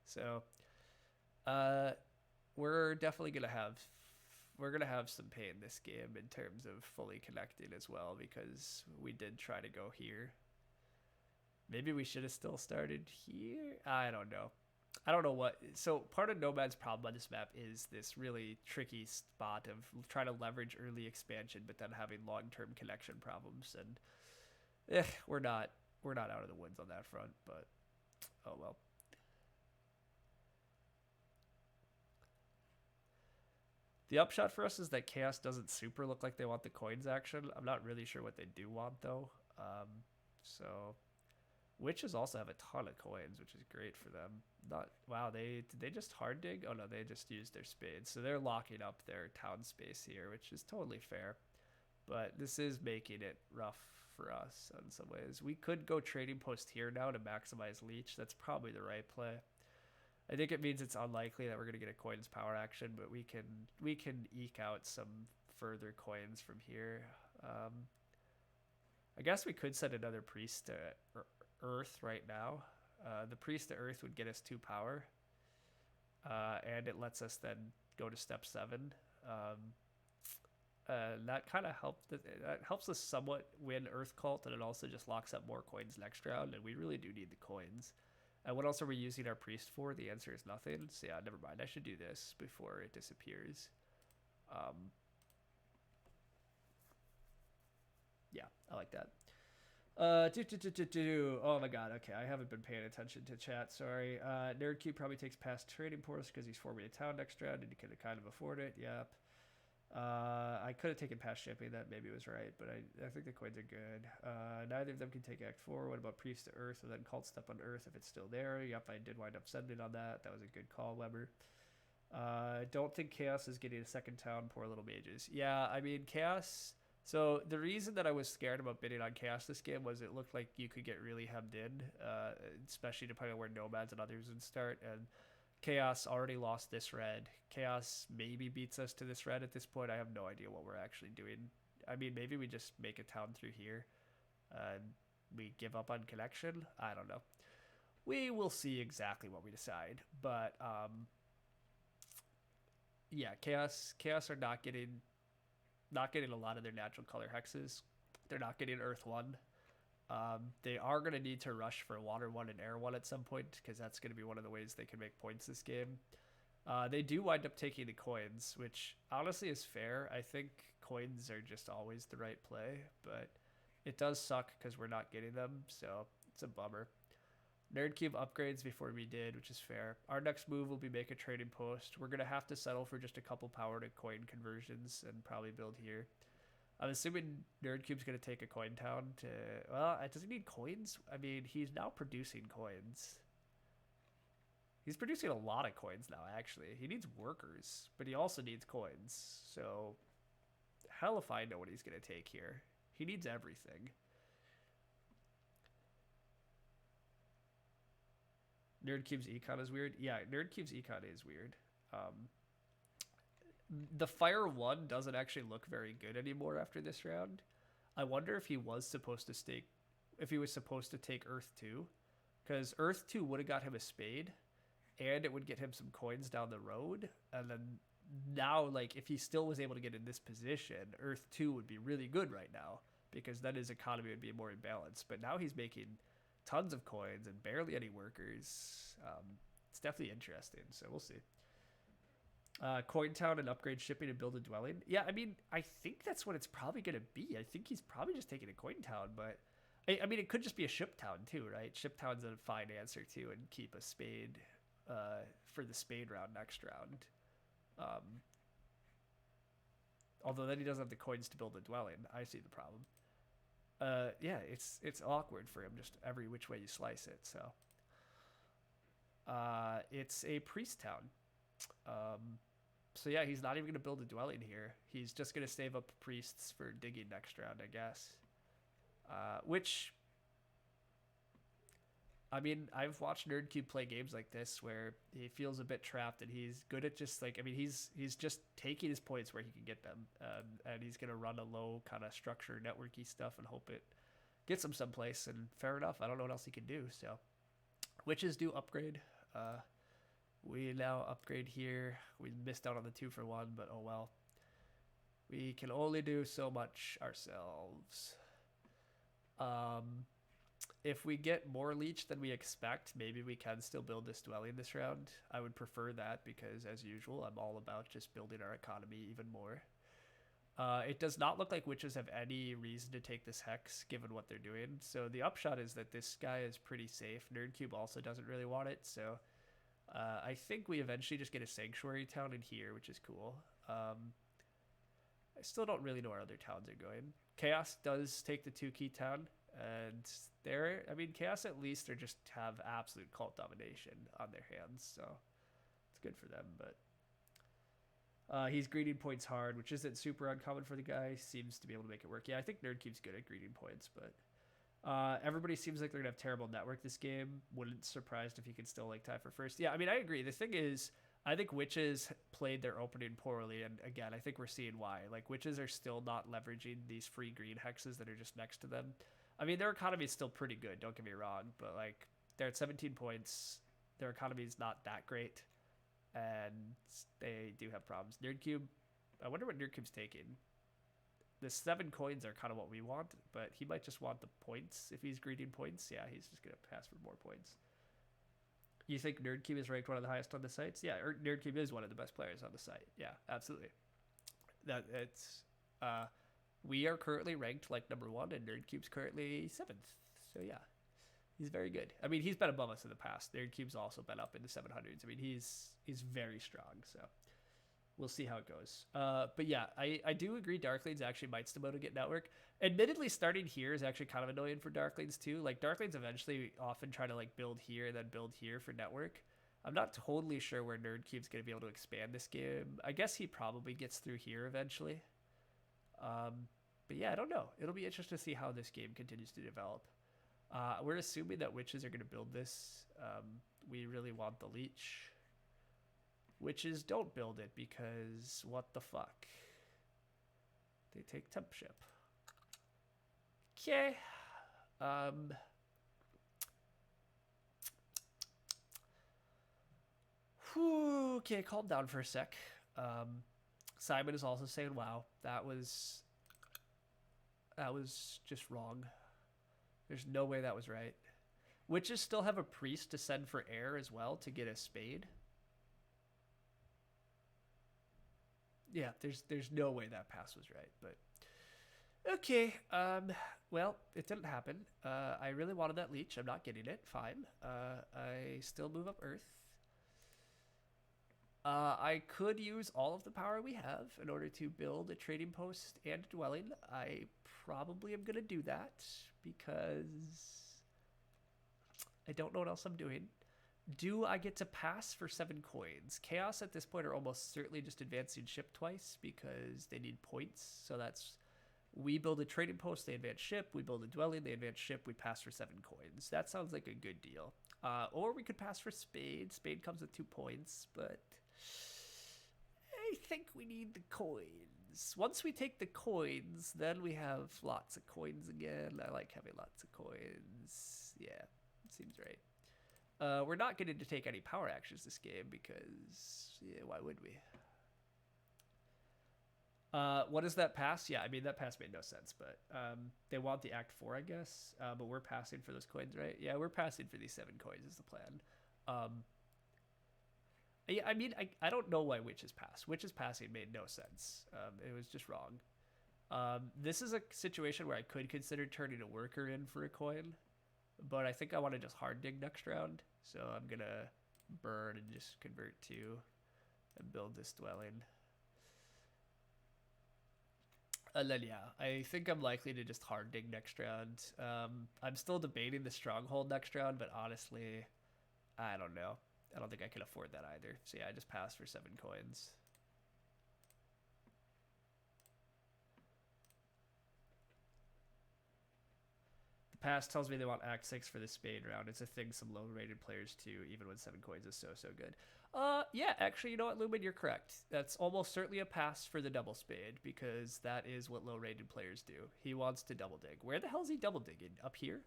so we're definitely gonna have some pain this game in terms of fully connecting as well, because we did try to go here. Maybe we should have still started here. I don't know what. So part of Nomad's problem on this map is this really tricky spot of trying to leverage early expansion, but then having long-term connection problems. And we're not out of the woods on that front, but oh well. The upshot for us is that Chaos doesn't super look like they want the coins action. I'm not really sure what they do want, though. So witches also have a ton of coins, which is great for them. Wow, did they just hard dig? Oh no, they just used their spades. So they're locking up their town space here, which is totally fair. But this is making it rough for us in some ways. We could go trading post here now to maximize leech. That's probably the right play. I think it means it's unlikely that we're going to get a coins power action, but we can eke out some further coins from here. I guess we could send another priest to Earth right now. The priest to Earth would get us 2 power, and it lets us then go to step 7. That kind of helps us somewhat win Earth Cult, and it also just locks up more coins next round, and we really do need the coins. And what else are we using our priest for? The answer is nothing. So yeah, never mind. I should do this before it disappears. Yeah, I like that. Oh my god, okay, I haven't been paying attention to chat, sorry. Nerdcube probably takes past trading ports because he's forming a town next round and he can kind of afford it, yep. I could have taken past shipping, that maybe was right, but I think the coins are good. Neither of them can take Act 4. What about Priest to Earth and then Cult Step on Earth if it's still there? Yep, I did wind up sending on that. That was a good call, Weber. Don't think Chaos is getting a second town, poor little mages. Yeah, I mean, Chaos... So the reason that I was scared about bidding on Chaos this game was it looked like you could get really hemmed in, especially depending on where Nomads and others would start, and Chaos already lost this red. Chaos maybe beats us to this red at this point. I have no idea what we're actually doing. I mean, maybe we just make a town through here and we give up on connection. I don't know. We will see exactly what we decide. But yeah, Chaos are not getting a lot of their natural color hexes. They're not getting Earth 1. They are going to need to rush for Water 1 and Air 1 at some point, because that's going to be one of the ways they can make points this game. They do wind up taking the coins, which honestly is fair. I think coins are just always the right play, but it does suck because we're not getting them, so it's a bummer. Nerdcube upgrades before we did, which is fair. Our next move will be make a trading post. We're going to have to settle for just a couple power to coin conversions and probably build here. I'm assuming Nerdcube's going to take a coin town to... Well, does he need coins? I mean, he's now producing coins. He's producing a lot of coins now, actually. He needs workers, but he also needs coins. So, hell if I know what he's going to take here. He needs everything. Nerdcube's econ is weird. Yeah, Nerdcube's econ is weird. The Fire 1 doesn't actually look very good anymore after this round. I wonder if he was supposed to take Earth 2, because Earth 2 would have got him a spade, and it would get him some coins down the road. And then now, like, if he still was able to get in this position, Earth 2 would be really good right now, because then his economy would be more imbalanced. But now he's making tons of coins and barely any workers. It's definitely interesting, so we'll see. Coin town and upgrade shipping and build a dwelling. Yeah, I mean, I think that's what it's probably going to be. I think he's probably just taking a coin town, but I mean, it could just be a ship town too, right? Ship town's a fine answer too, and keep a spade for the spade round next round. Although then he doesn't have the coins to build a dwelling. I see the problem. Yeah, it's awkward for him just every which way you slice it. So it's a priest town. So yeah, he's not even going to build a dwelling here. He's just going to save up priests for digging next round, I guess. Which, I mean, I've watched Nerdcube play games like this where he feels a bit trapped, and he's good at just like, I mean, he's just taking his points where he can get them, and he's going to run a low kind of structure networky stuff and hope it gets him someplace. And fair enough, I don't know what else he can do. So witches do upgrade. We now upgrade here. We missed out on the 2-for-1, but oh well. We can only do so much ourselves. If we get more leech than we expect, maybe we can still build this dwelling this round. I would prefer that because, as usual, I'm all about just building our economy even more. It does not look like witches have any reason to take this hex, given what they're doing. So the upshot is that this guy is pretty safe. Nerdcube also doesn't really want it, so... I think we eventually just get a sanctuary town in here, which is cool. I still don't really know where other towns are going. Chaos does take the 2-key town, and there, I mean, Chaos at least they just have absolute cult domination on their hands, so it's good for them. But he's greeting points hard, which isn't super uncommon for the guy. Seems to be able to make it work. Yeah, I think Nerdcube's good at greeting points, but. Everybody seems like they're gonna have terrible network this game. Wouldn't surprised if he could still like tie for first. Yeah, I mean, I agree. The thing is, I think witches played their opening poorly, and again, I think we're seeing why. Like, witches are still not leveraging these free green hexes that are just next to them. I mean, their economy is still pretty good. Don't get me wrong, but like they're at 17 points. Their economy is not that great. and they do have problems. Nerdcube, I wonder what Nerdcube's taking. The 7 coins are kind of what we want, but he might just want the points. If he's greeting points, yeah, he's just going to pass for more points. You think Nerdcube is ranked one of the highest on the sites? Yeah, Nerdcube is one of the best players on the site. Yeah, absolutely. We are currently ranked like number 1, and Nerdcube's currently 7th. So yeah, he's very good. I mean, he's been above us in the past. Nerdcube's also been up in the 700s. I mean, he's very strong. So we'll see how it goes. But yeah, I do agree Darklings actually might still be able to get network. Admittedly, starting here is actually kind of annoying for Darklings too. Like, Darklings eventually often try to like build here and then build here for network. I'm not totally sure where Nerdcube's going to be able to expand this game. I guess he probably gets through here eventually. But yeah, I don't know. It'll be interesting to see how this game continues to develop. We're assuming that witches are going to build this. We really want the leech. Witches don't build it because what the fuck? They take temp ship. Okay. Okay, calm down for a sec. Simon is also saying, wow, that was just wrong. There's no way that was right. Witches still have a priest to send for air as well to get a spade. Yeah, there's no way that pass was right, but okay. Well, it didn't happen. I really wanted that leech. I'm not getting it. Fine. I still move up Earth. I could use all of the power we have in order to build a trading post and a dwelling. I probably am gonna do that because I don't know what else I'm doing. Do I get to pass for 7 coins? Chaos at this point are almost certainly just advancing ship twice because they need points. So that's, we build a trading post, they advance ship. We build a dwelling, they advance ship. We pass for 7 coins. That sounds like a good deal. Or we could pass for spade. Spade comes with 2 points, but I think we need the coins. Once we take the coins, then we have lots of coins again. I like having lots of coins. Yeah, seems right. We're not getting to take any power actions this game because, yeah, why would we? What is that pass? Yeah, I mean, that pass made no sense, but they want the Act 4, I guess. But we're passing for those coins, right? Yeah, we're passing for these 7 coins is the plan. Yeah, I mean, I don't know why Witch's pass. Witch's passing made no sense. It was just wrong. This is a situation where I could consider turning a worker in for a coin, but I think I want to just hard dig next round. So I'm going to burn and just convert 2 and build this dwelling. And then, yeah, I think I'm likely to just hard dig next round. I'm still debating the stronghold next round, but honestly, I don't know. I don't think I can afford that either. So yeah, I just passed for 7 coins. The pass tells me they want Act 6 for the spade round. It's a thing some low-rated players do, even when 7 coins is so good. Yeah, actually, you know what, Lumen, you're correct. That's almost certainly a pass for the double spade, because that is what low-rated players do. He wants to double dig. Where the hell is he double digging? Up here?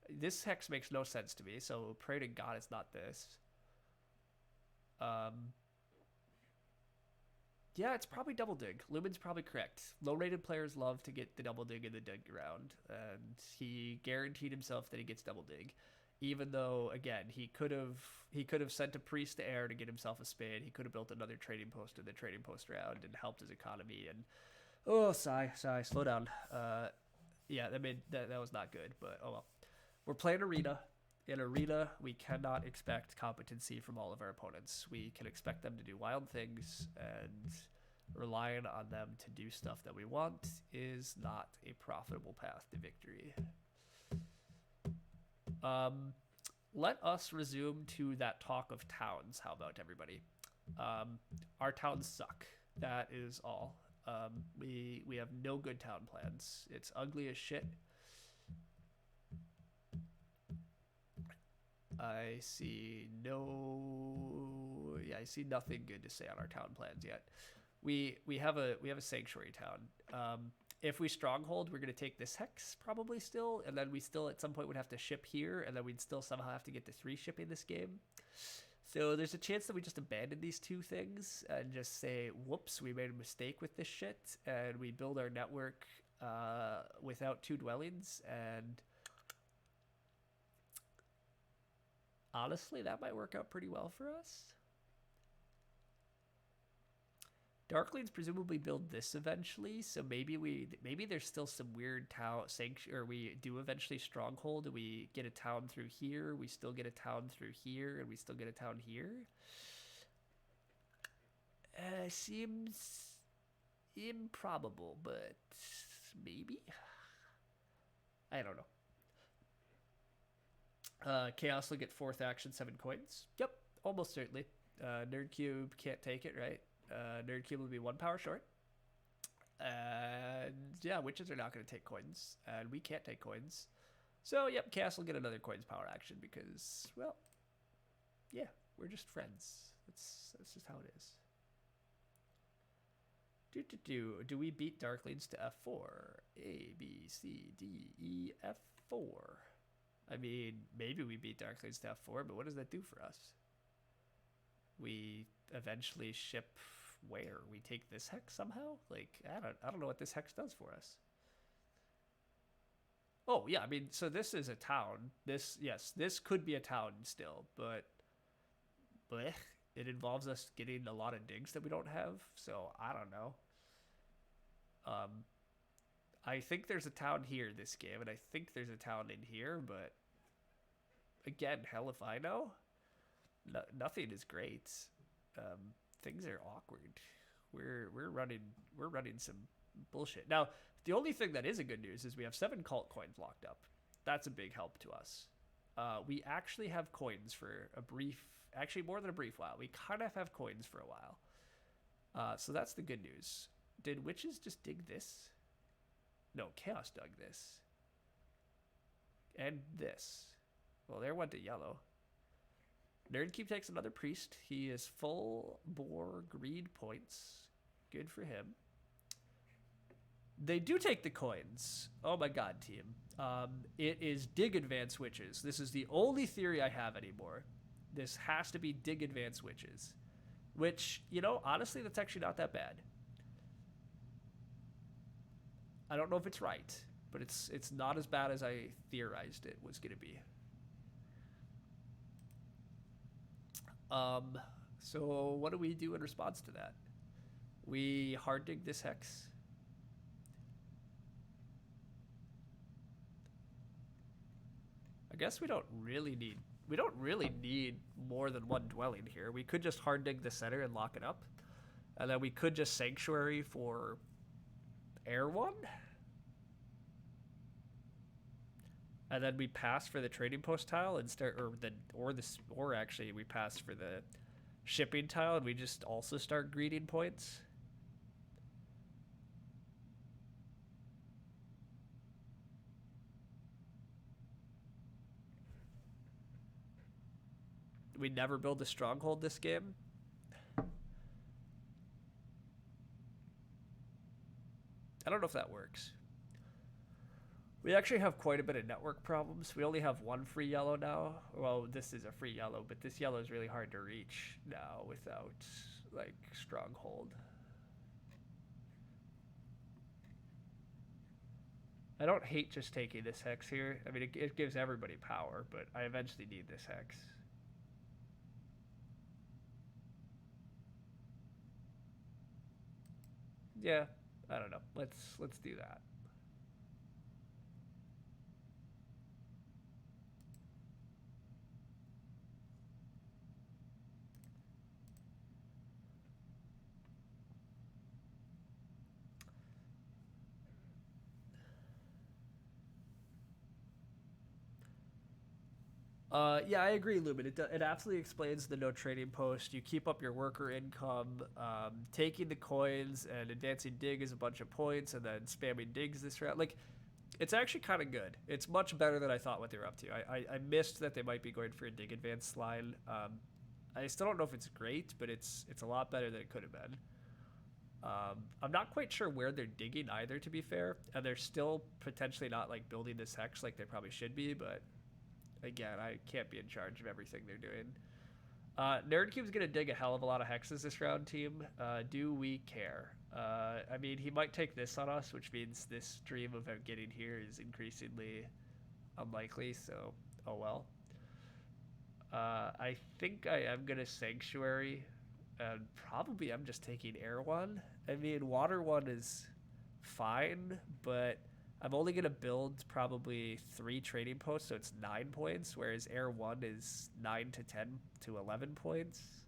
This hex makes no sense to me, so pray to God it's not this. Yeah, it's probably double dig. Lumen's probably correct. Low-rated players love to get the double dig in the dig round, and he guaranteed himself that he gets double dig. Even though, again, he could have sent a priest to air to get himself a spade. He could have built another trading post in the trading post round and helped his economy. And oh, sigh, slow down. Yeah, that was not good. But oh well. We're playing arena. In arena, we cannot expect competency from all of our opponents. We can expect them to do wild things, and relying on them to do stuff that we want is not a profitable path to victory. Let us resume to that talk of towns. How about everybody? Our towns suck. That is all. We have no good town plans. It's ugly as shit. I see nothing good to say on our town plans yet. We have a sanctuary town. If we stronghold, we're going to take this hex probably still, and then we still at some point would have to ship here, and then we'd still somehow have to get to 3 shipping this game. So there's a chance that we just abandon these two things and just say, whoops, we made a mistake with this shit, and we build our network without two dwellings, and honestly, that might work out pretty well for us. Darklings presumably build this eventually, so maybe there's still some weird town or we do eventually stronghold, and we get a town through here, we still get a town through here, and we still get a town here. Seems improbable, but maybe. I don't know. Chaos will get 4th action, 7 coins. Yep, almost certainly. Nerd Cube can't take it, right? Nerd Cube will be 1 power short. And yeah, witches are not going to take coins, and we can't take coins. So yep, Chaos will get another coins power action because, well, yeah, we're just friends. That's just how it is. Do we beat Darklings to F4? A, B, C, D, E, F4. I mean, maybe we beat Darklings to F4, but what does that do for us? We eventually ship where? We take this hex somehow? Like, I don't know what this hex does for us. Oh, yeah, I mean, so this is a town. This could be a town still, but it involves us getting a lot of digs that we don't have, so I don't know. I think there's a town here this game, and I think there's a town in here, but again, hell if I know. No, nothing is great. Things are awkward. We're running some bullshit. Now, the only thing that is a good news is we have 7 cult coins locked up. That's a big help to us. We actually have coins for a brief, actually more than a brief while. We kind of have coins for a while. So that's the good news. Did witches just dig this? No, Chaos dug this. And this. Well, there went to yellow. Nerdkeep takes another priest. He is full bore greed points. Good for him. They do take the coins. Oh my god, team. It is dig advance witches. This is the only theory I have anymore. This has to be dig advance witches. Which, you know, honestly, that's actually not that bad. I don't know if it's right, but it's not as bad as I theorized it was going to be. So what do we do in response to that? We hard dig this hex. I guess we don't really need more than 1 dwelling here. We could just hard dig the center and lock it up. And then we could just sanctuary for air 1. And then we pass for the trading post tile and start, or actually we pass for the shipping tile and we just also start greeting points. We never build a stronghold this game. I don't know if that works. We actually have quite a bit of network problems. We only have 1 free yellow now. Well, this is a free yellow, but this yellow is really hard to reach now without, like, stronghold. I don't hate just taking this hex here. I mean, it gives everybody power, but I eventually need this hex. Yeah, I don't know. Let's do that. Yeah, I agree, Lumen. It absolutely explains the no trading post. You keep up your worker income. Taking the coins and advancing dig is a bunch of points, and then spamming digs this round. Like, it's actually kind of good. It's much better than I thought what they were up to. I missed that they might be going for a dig advance line. I still don't know if it's great, but it's a lot better than it could have been. I'm not quite sure where they're digging either, to be fair, and they're still potentially not like building this hex like they probably should be, but again, I can't be in charge of everything they're doing. Nerdcube's gonna dig a hell of a lot of hexes this round, team. Do we care? I mean, he might take this on us, which means this dream of him getting here is increasingly unlikely, so oh well. I think I am gonna Sanctuary, and probably I'm just taking Air 1. I mean, Water 1 is fine, but I'm only gonna build probably 3 trading posts, so it's 9 points, whereas Air 1 is 9 to 10 to 11 points.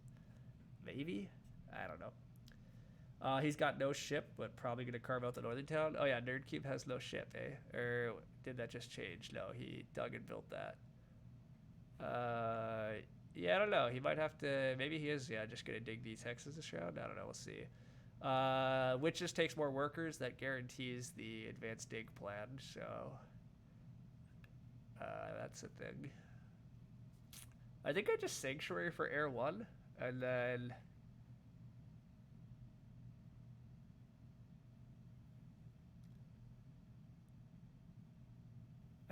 Maybe? I don't know. He's got no ship, but probably gonna carve out the northern town. Oh yeah, Nerdcube has no ship, eh? Or did that just change? No, he dug and built that. Yeah, I don't know. He might have to. Maybe he is. Yeah, just gonna dig these hexes this round. I don't know. We'll see. Which just takes more workers. That guarantees the advanced dig plan. So that's a thing. I think I just Sanctuary for Air 1, and then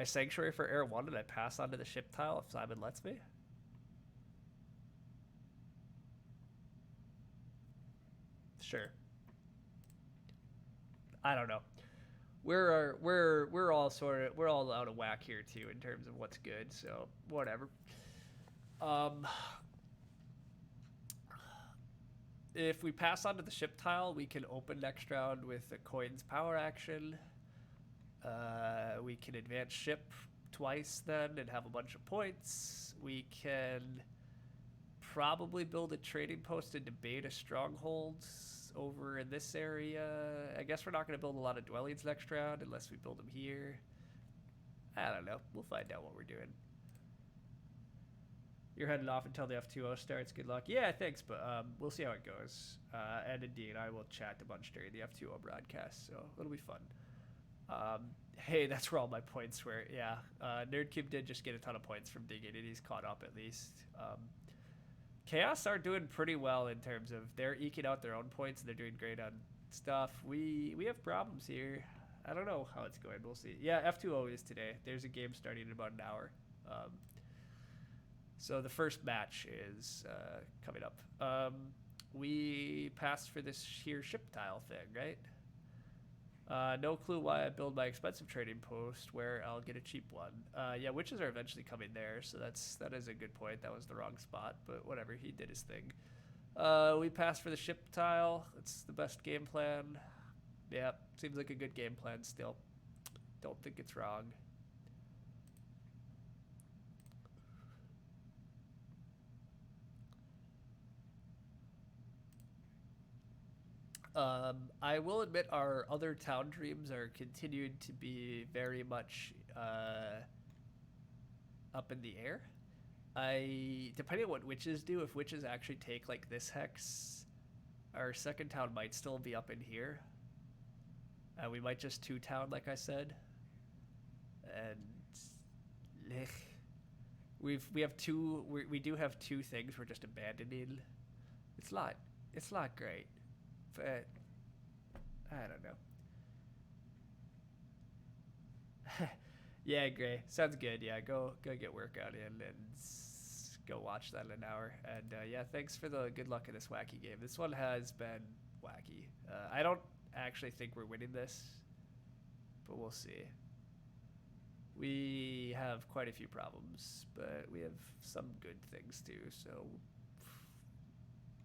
I Sanctuary for Air 1 and I pass onto the ship tile if Simon lets me. Sure. I don't know. We're all out of whack here too in terms of what's good, so whatever. If we pass onto the ship tile, we can open next round with a coins power action. We can advance ship twice then and have a bunch of points. We can probably build a trading post into beta strongholds over in this area. I guess we're not going to build a lot of dwellings next round unless we build them here. I don't know. We'll find out what we're doing. You're heading off until the F2O starts. Good luck. Yeah, thanks, but we'll see how it goes. And indeed, I will chat a bunch during the F2O broadcast, so it'll be fun. Hey, that's where all my points were. Yeah, Nerdcube did just get a ton of points from digging it. He's caught up at least. Chaos are doing pretty well in terms of they're eking out their own points and they're doing great on stuff. We have problems here. I don't know how it's going. We'll see. Yeah, F2O is today. There's a game starting in about an hour. So the first match is coming up. We passed for this here ship tile thing, right? No clue why I build my expensive trading post where I'll get a cheap one. Yeah, witches are eventually coming there, so that is a good point. That was the wrong spot, but whatever. He did his thing. We passed for the ship tile. It's the best game plan. Yeah, seems like a good game plan still. Don't think it's wrong. I will admit our other town dreams are continued to be very much up in the air. Depending on what witches do, if witches actually take like this hex, our second town might still be up in here. We might just two town, like I said. And we have two. We do have two things we're just abandoning. It's not great. But I don't know. Yeah, Gray. Sounds good. Yeah, go get workout in and go watch that in an hour. And yeah, thanks for the good luck in this wacky game. This one has been wacky. I don't actually think we're winning this, but we'll see. We have quite a few problems, but we have some good things too, so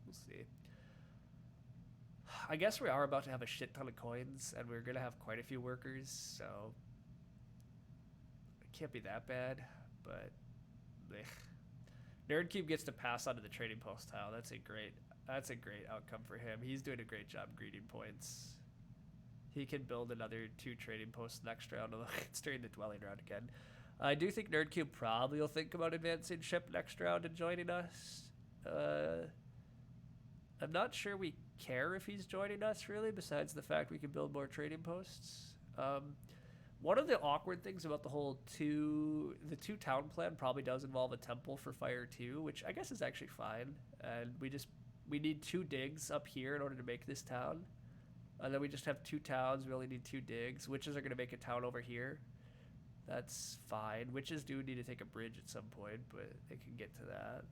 we'll see. I guess we are about to have a shit ton of coins, and we're going to have quite a few workers, so it can't be that bad, but blech. Nerdcube gets to pass onto the trading post tile. That's a great outcome for him. He's doing a great job greeting points. He can build another 2 trading posts next round, although it's during the dwelling round again. I do think Nerdcube probably will think about advancing ship next round and joining us. I'm not sure we care if he's joining us, really, besides the fact we can build more trading posts. One of the awkward things about the whole two town plan probably does involve a temple for fire too, which I guess is actually fine. And we need 2 digs up here in order to make this town. And then we just have 2 towns. We only need 2 digs. Witches are going to make a town over here. That's fine. Witches do need to take a bridge at some point, but they can get to that.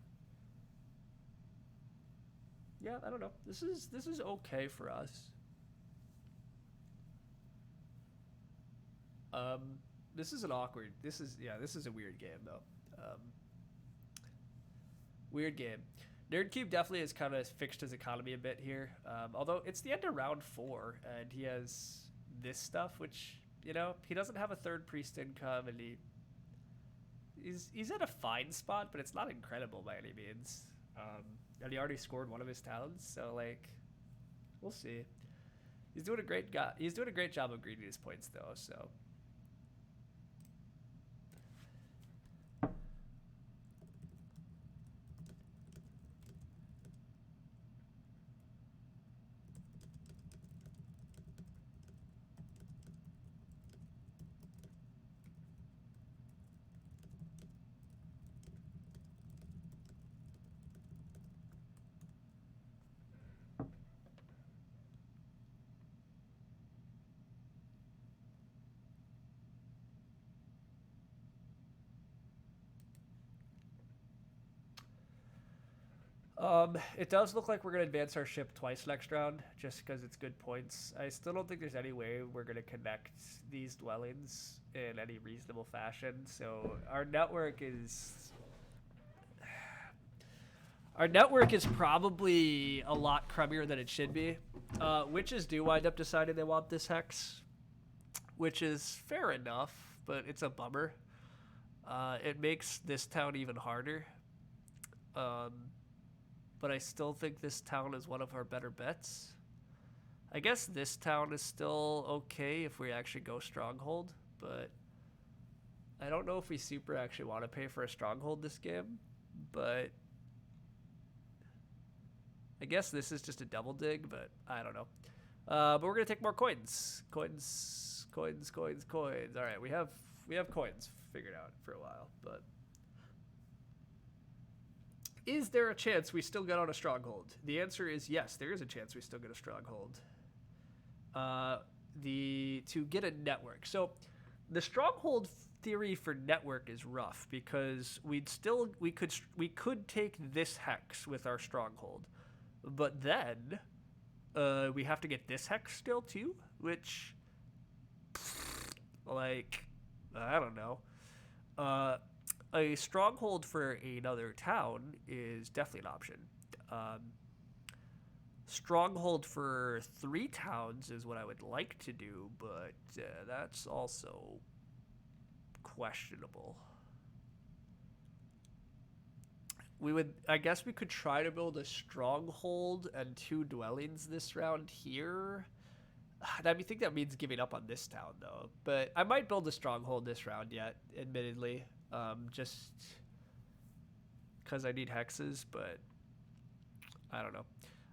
Yeah, I don't know. This is okay for us. Um, this is an awkward. This is a weird game though. Weird game. Nerdcube definitely has kind of fixed his economy a bit here. Although it's the end of round 4 and he has this stuff, which he doesn't have a third priest income, and he's at a fine spot, but it's not incredible by any means. And he already scored one of his towns, so like, we'll see. He's doing a great job of greeting his points though. So it does look like we're going to advance our ship twice next round, just because it's good points. I still don't think there's any way we're going to connect these dwellings in any reasonable fashion. So our network is probably a lot crummier than it should be. Witches do wind up deciding they want this hex, which is fair enough, but it's a bummer. It makes this town even harder. But I still think this town is one of our better bets. I guess this town is still okay if we actually go stronghold, but I don't know if we super actually want to pay for a stronghold this game, but I guess this is just a double dig, but I don't know. But we're gonna take more coins. Coins. All right, we have coins figured out for a while, but is there a chance we still get on a stronghold? The answer is yes, there is a chance we still get a stronghold. To get a network. So the stronghold theory for network is rough because we could take this hex with our stronghold, but then we have to get this hex still too, which like I don't know. A stronghold for another town is definitely an option. Stronghold for 3 towns is what I would like to do, but that's also questionable. I guess we could try to build a stronghold and 2 dwellings this round here. I think that means giving up on this town though, but I might build a stronghold this round yet, admittedly. Just because I need hexes, but I don't know.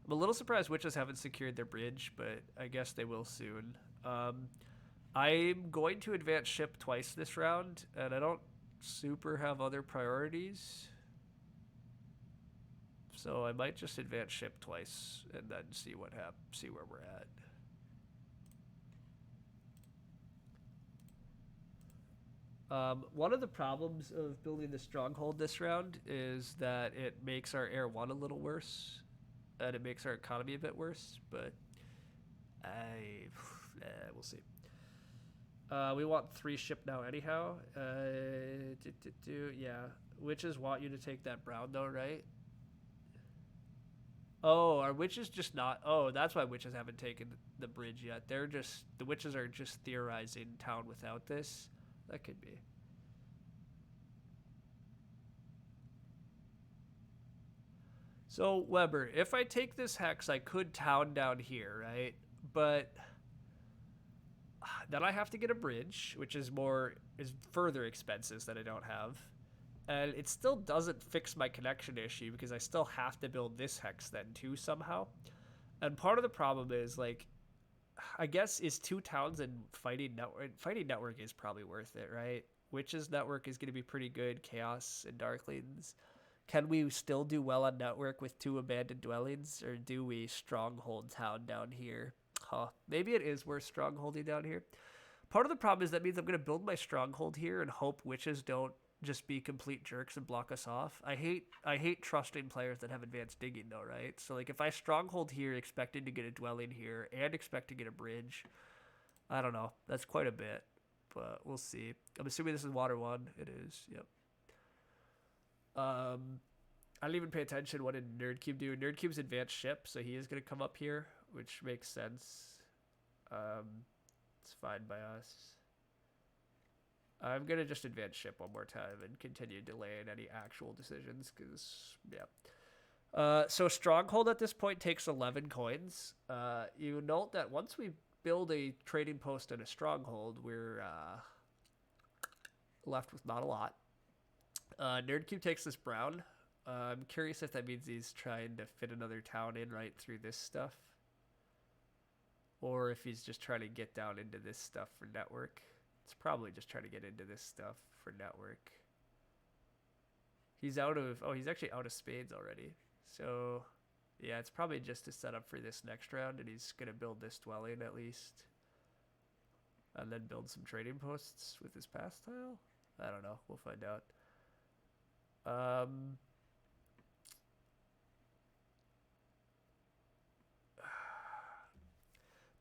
I'm a little surprised witches haven't secured their bridge, but I guess they will soon. I'm going to advance ship twice this round, and I don't super have other priorities. So I might just advance ship twice and then see where we're at. One of the problems of building the stronghold this round is that it makes our Air 1 a little worse, and it makes our economy a bit worse, but we'll see. We want 3 ship now anyhow. Yeah. Witches want you to take that brown though, right? Oh, are witches just not... Oh, that's why witches haven't taken the bridge yet. The witches are just theorizing town without this. That could be. So, Weber, if I take this hex, I could town down here, right? But then I have to get a bridge, which is further expenses that I don't have. And it still doesn't fix my connection issue because I still have to build this hex then too somehow. And part of the problem is, like, I guess is 2 towns and fighting network is probably worth it, right? Witch's network is going to be pretty good. Chaos and Darklings. Can we still do well on network with 2 abandoned dwellings, or do we stronghold town down here? Maybe it is worth strongholding down here. Part of the problem is that means I'm going to build my stronghold here and hope witches don't just be complete jerks and block us off. I hate trusting players that have advanced digging though, right? So like if I stronghold here expecting to get a dwelling here and expect to get a bridge, I don't know. That's quite a bit, but we'll see. I'm assuming this is water 1. It is. Yep. I don't even pay attention what did NerdCube do. NerdCube's advanced ship, so he is going to come up here, which makes sense. It's fine by us. I'm going to just advance ship one more time and continue delaying any actual decisions, because, yeah. So Stronghold at this point takes 11 coins. You note that once we build a trading post and a Stronghold, we're left with not a lot. NerdCube takes this brown. I'm curious if that means he's trying to fit another town in right through this stuff, or if he's just trying to get down into this stuff for network. It's probably just trying to get into this stuff for network. He's actually out of spades already. So, yeah, it's probably just to set up for this next round, and he's going to build this dwelling at least. And then build some trading posts with his pass tile? I don't know. We'll find out.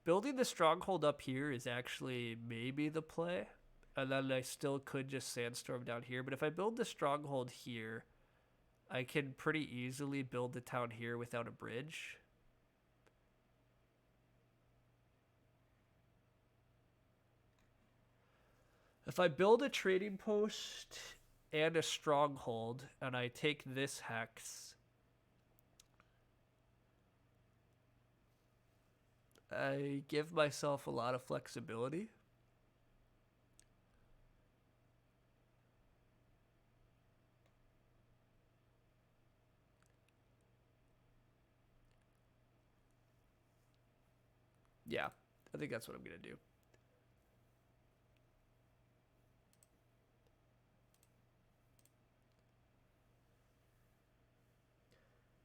Building the stronghold up here is actually maybe the play. And then I still could just sandstorm down here. But if I build the stronghold here, I can pretty easily build the town here without a bridge. If I build a trading post and a stronghold, and I take this hex, I give myself a lot of flexibility. Yeah, I think that's what I'm going to do.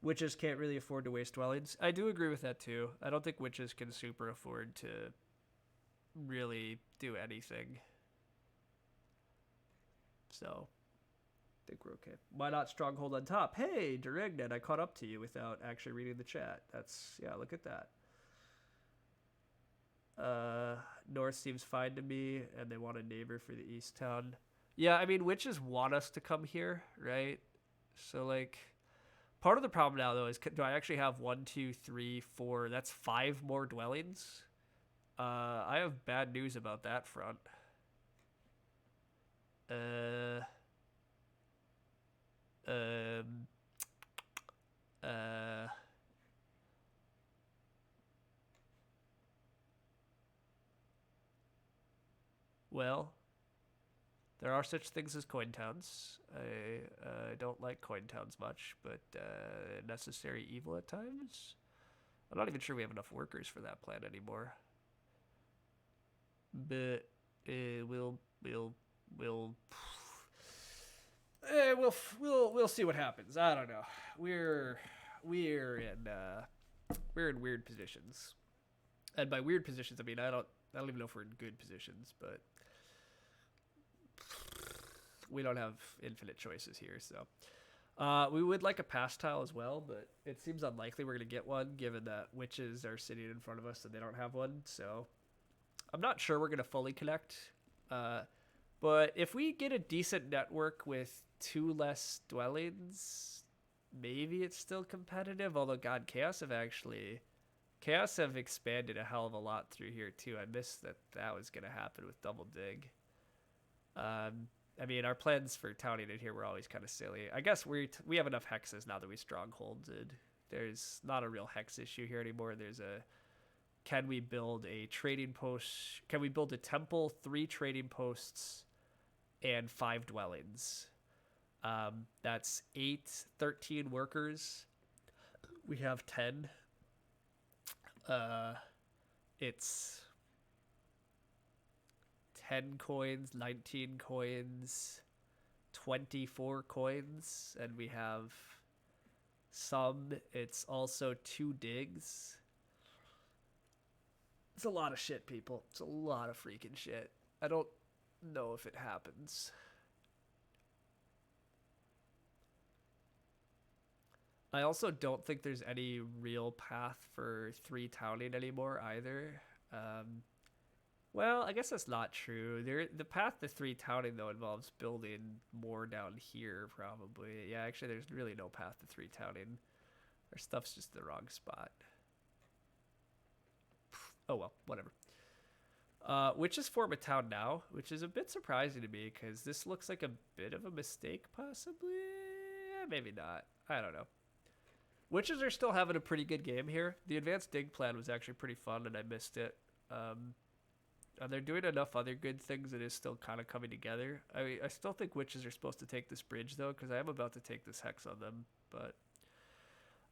Witches can't really afford to waste dwellings. I do agree with that too. I don't think witches can super afford to really do anything. So, I think we're okay. Why not stronghold on top? Hey, Dirignet, I caught up to you without actually reading the chat. That's, yeah, look at that. North seems fine to me, and they want a neighbor for the east town. Yeah, I mean, witches want us to come here, right? So, like, part of the problem now, though, is do I actually have 1, 2, 3, 4? That's 5 more dwellings. I have bad news about that front. Well, there are such things as coin towns. I don't like coin towns much, but necessary evil at times. I'm not even sure we have enough workers for that plan anymore. But we'll see what happens. I don't know. We're in weird positions, and by weird positions I mean I don't even know if we're in good positions, but we don't have infinite choices here. So we would like a pass tile as well, but it seems unlikely we're gonna get one given that witches are sitting in front of us and they don't have one. So I'm not sure we're gonna fully connect. But if we get a decent network with 2 less dwellings, maybe it's still competitive. Although, God, Chaos have expanded a hell of a lot through here too. I missed that was gonna happen with Double Dig. I mean, our plans for towning in here were always kind of silly. I guess we have enough hexes now that we strongholded. There's not a real hex issue here anymore. There's a, can we build a trading post? Can we build a temple, 3 trading posts, and 5 dwellings? That's 13 workers. We have 10. It's 10 coins, 19 coins, 24 coins, and we have some. It's also 2 digs. It's a lot of shit, people. It's a lot of freaking shit. I don't know if it happens. I also don't think there's any real path for 3 towning anymore either. Um, well, I guess that's not true. The path to 3 towning though involves building more down here probably. Yeah, actually there's really no path to 3 towning. Our stuff's just in the wrong spot. Oh well, whatever. Witches form a town now, which is a bit surprising to me because this looks like a bit of a mistake possibly. Maybe not. I don't know. Witches are still having a pretty good game here. The advanced dig plan was actually pretty fun and I missed it. And they're doing enough other good things that is still kind of coming together. I still think witches are supposed to take this bridge though, because I am about to take this hex on them. But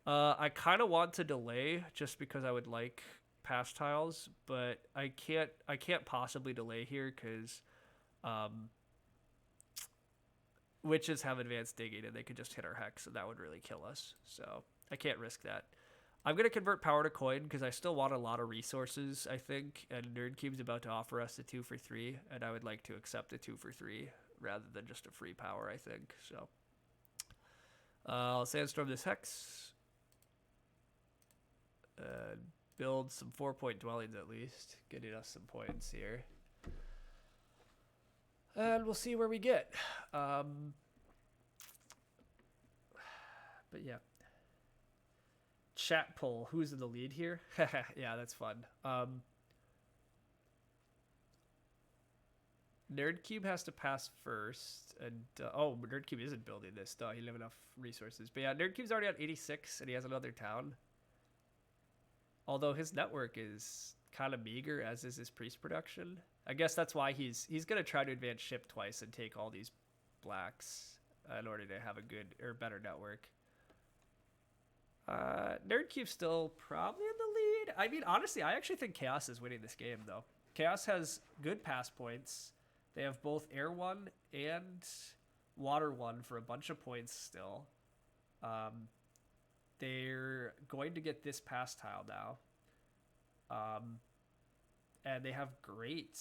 I kind of want to delay just because I would like pass tiles, but I can't possibly delay here because witches have advanced digging and they could just hit our hex and that would really kill us. So I can't risk that. I'm going to convert power to coin because I still want a lot of resources, I think, and Nerd Cube's about to offer us a 2 for 3, and I would like to accept a 2 for 3 rather than just a free power, I think. So I'll sandstorm this hex. Build some 4-point dwellings at least, getting us some points here. And we'll see where we get. But yeah. Chat poll, who's in the lead here? Yeah, that's fun. Nerdcube has to pass first, and oh, Nerdcube isn't building this. Duh, he doesn't have enough resources. But yeah, Nerdcube's already on 86, and he has another town. Although his network is kind of meager, as is his priest production. I guess that's why he's gonna try to advance ship twice and take all these blacks in order to have a good or better network. Nerdcube's still probably in the lead. I mean, honestly, I actually think Chaos is winning this game, though. Chaos has good pass points. They have both Air 1 and Water 1 for a bunch of points still. They're going to get this pass tile now. And they have great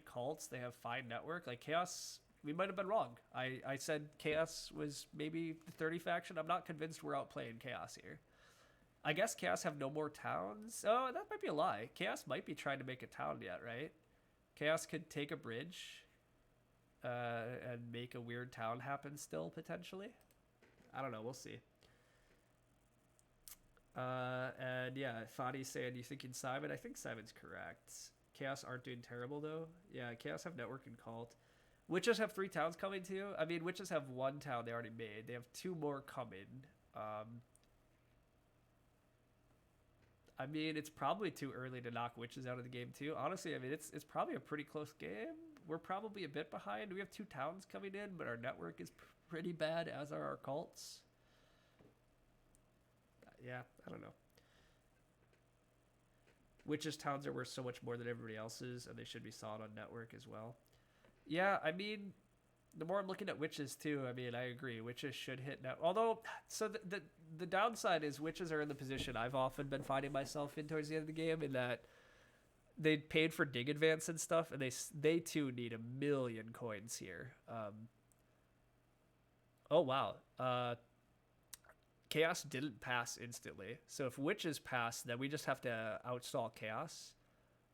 cults. They have fine network. Like Chaos, we might have been wrong. I said Chaos was maybe the 30 faction. I'm not convinced we're outplaying Chaos here. I guess Chaos have no more towns. Oh, that might be a lie. Chaos might be trying to make a town yet, right? Chaos could take a bridge and make a weird town happen still, potentially. I don't know. We'll see. And yeah, Fadi's saying, you thinking Simon? I think Simon's correct. Chaos aren't doing terrible, though. Yeah, Chaos have network and cult. Witches have 3 towns coming too. I mean, Witches have 1 town they already made. They have 2 more coming. I mean, it's probably too early to knock Witches out of the game too. Honestly, I mean, it's probably a pretty close game. We're probably a bit behind. We have 2 towns coming in, but our network is pretty bad, as are our cults. Yeah, I don't know. Witches towns are worth so much more than everybody else's, and they should be solid on network as well. Yeah, I mean, the more I'm looking at Witches too, I mean, I agree. Witches should hit now. Although, so the downside is Witches are in the position I've often been finding myself in towards the end of the game, in that they paid for dig advance and stuff, and they too need 1,000,000 coins here. Oh wow. Chaos didn't pass instantly, so if Witches pass, then we just have to outstall Chaos.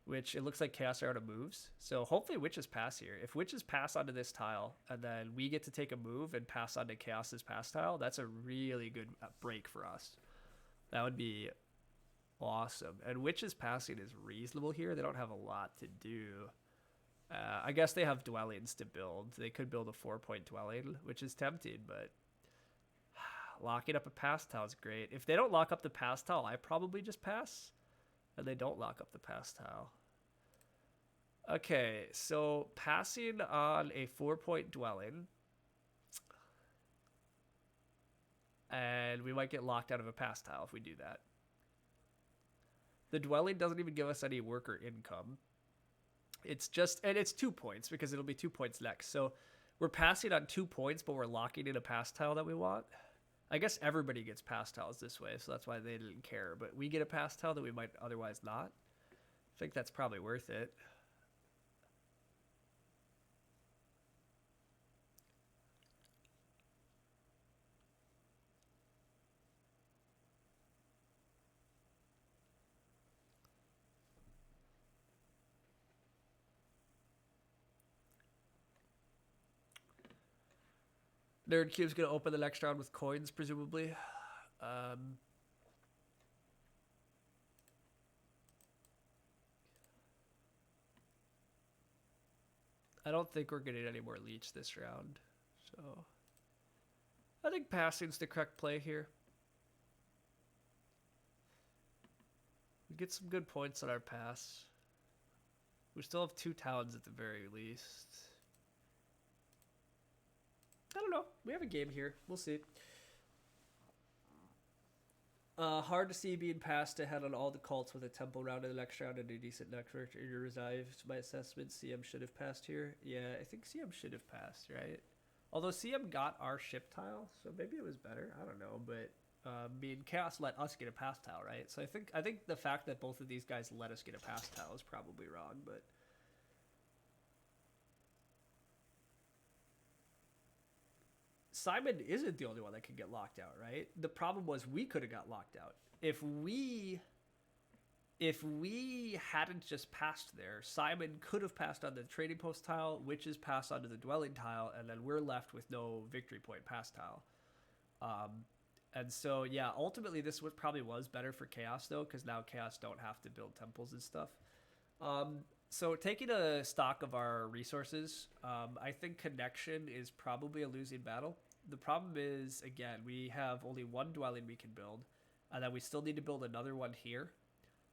Which it looks like Chaos are out of moves. So hopefully Witches pass here. If Witches pass onto this tile, and then we get to take a move and pass onto Chaos's pass tile, that's a really good break for us. That would be awesome. And Witches passing is reasonable here. They don't have a lot to do. I guess they have dwellings to build. They could build a 4-point dwelling, which is tempting, but locking up a pass tile is great. If they don't lock up the pass tile, I probably just pass. And they don't lock up the pass tile. Okay, so passing on a 4-point dwelling. And we might get locked out of a pass tile if we do that. The dwelling doesn't even give us any worker income. It's just, and it's 2 points because it'll be 2 points next. So we're passing on 2 points, but we're locking in a pass tile that we want. I guess everybody gets pass tiles this way, so that's why they didn't care. But we get a pass tile that we might otherwise not. I think that's probably worth it. Nerd Cube's gonna open the next round with coins, presumably. I don't think we're getting any more leech this round, so I think passing's the correct play here. We get some good points on our pass. We still have 2 towns at the very least. I don't know. We have a game here. We'll see. Hard to see being passed ahead on all the cults with a temple round in the next round and a decent network. Your reserves, my assessment, CM should have passed here. Yeah, I think CM should have passed, right? Although CM got our ship tile, so maybe it was better. I don't know, but Chaos let us get a pass tile, right? So I think the fact that both of these guys let us get a pass tile is probably wrong, but Simon isn't the only one that can get locked out, right? The problem was we could have got locked out. If we hadn't just passed there, Simon could have passed on the trading post tile, Witches passed onto the dwelling tile, and then we're left with no victory point pass tile. And so, yeah, ultimately this probably was better for Chaos, though, because now Chaos don't have to build temples and stuff. So taking a stock of our resources, I think Connection is probably a losing battle. The problem is, again, we have only 1 dwelling we can build, and then we still need to build another one here.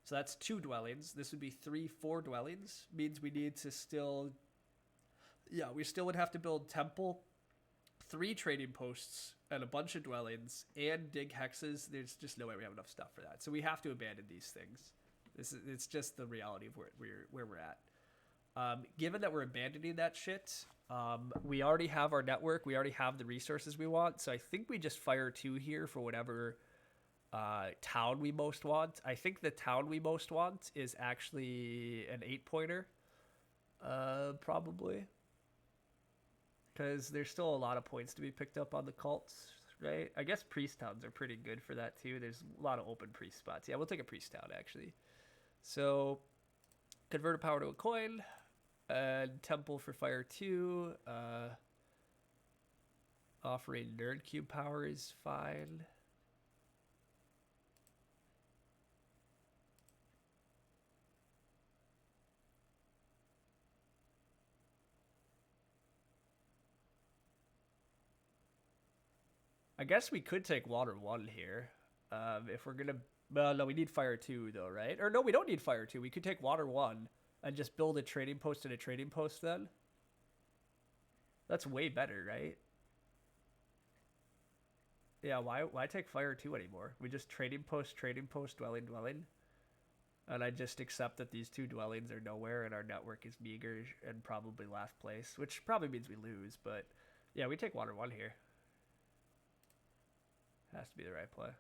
So that's 2 dwellings. This would be 4 dwellings. Means we need to still... Yeah, we still would have to build temple, 3 trading posts, and a bunch of dwellings, and dig hexes. There's just no way we have enough stuff for that. So we have to abandon these things. It's just the reality of where we're at. Given that we're abandoning that shit, we already have our network. We already have the resources we want. So I think we just fire 2 here for whatever town we most want. I think the town we most want is actually an 8-pointer, probably. Because there's still a lot of points to be picked up on the cults, right? I guess priest towns are pretty good for that too. There's a lot of open priest spots. Yeah, we'll take a priest town actually. So, convert a power to a coin, and temple for fire 2. Offering nerd cube power is fine. I guess we could take water 1 here, if we're gonna. Well, no, we need fire 2 though, right? Or no, we don't need fire 2. We could take water 1 and just build a trading post and a trading post then. That's way better, right? Yeah, why take fire 2 anymore? We just trading post, dwelling, dwelling. And I just accept that these 2 dwellings are nowhere and our network is meager and probably last place, which probably means we lose, but yeah, we take water 1 here. Has to be the right play.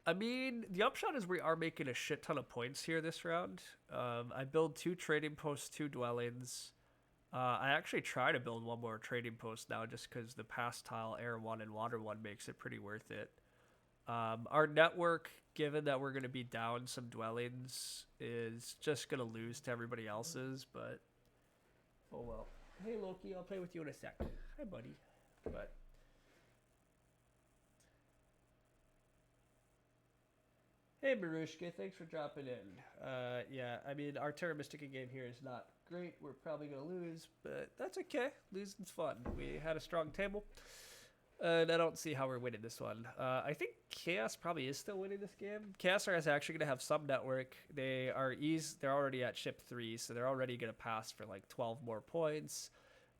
I mean, the upshot is we are making a shit ton of points here this round. I build 2 trading posts, 2 dwellings. I actually try to build 1 more trading post now just because the pass tile, air 1, and water 1 makes it pretty worth it. Our network, given that we're going to be down some dwellings, is just going to lose to everybody else's, but oh well. Hey Loki, I'll play with you in a sec. Hi buddy. But hey Marushka, thanks for dropping in. Yeah, I mean, our Terra Mystica game here is not great. We're probably going to lose, but that's okay. Losing's fun. We had a strong table. And I don't see how we're winning this one. I think Chaos probably is still winning this game. Chaos is actually going to have some network. They're already at ship 3, so they're already going to pass for like 12 more points.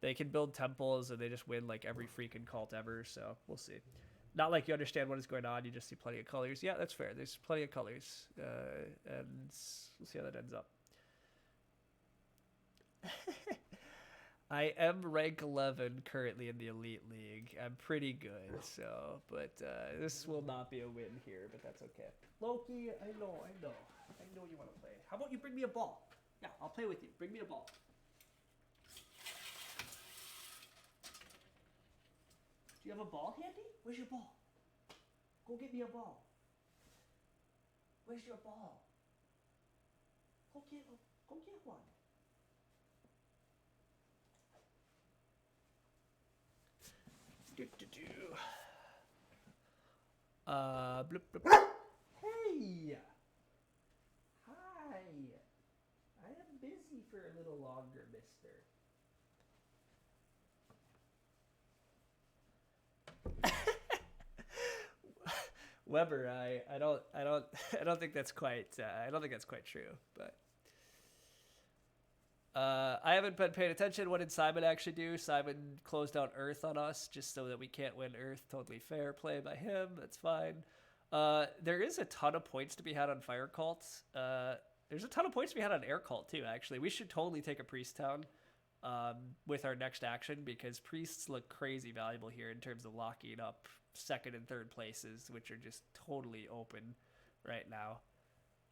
They can build temples, and they just win like every freaking cult ever, so we'll see. Not like you understand what is going on, you just see plenty of colors. Yeah, that's fair. There's plenty of colors. And we'll see how that ends up. I am rank 11 currently in the Elite League. I'm pretty good, so, but this will not be a win here, but that's okay. Loki, I know you want to play. How about you bring me a ball? Yeah, I'll play with you. Bring me a ball. Do you have a ball handy? Where's your ball? Go get me a ball. Where's your ball? Go get one. Bloop, bloop. Hey! Hi! I am busy for a little longer, mister. Weber, I don't think that's quite true, but I haven't been paying attention. What did Simon actually do? Simon closed out Earth on us just so that we can't win Earth. Totally fair play by him. That's fine. There is a ton of points to be had on Fire Cults. There's a ton of points to be had on Air Cult too, actually. We should totally take a Priest Town with our next action, because Priests look crazy valuable here in terms of locking up second and third places, which are just totally open right now.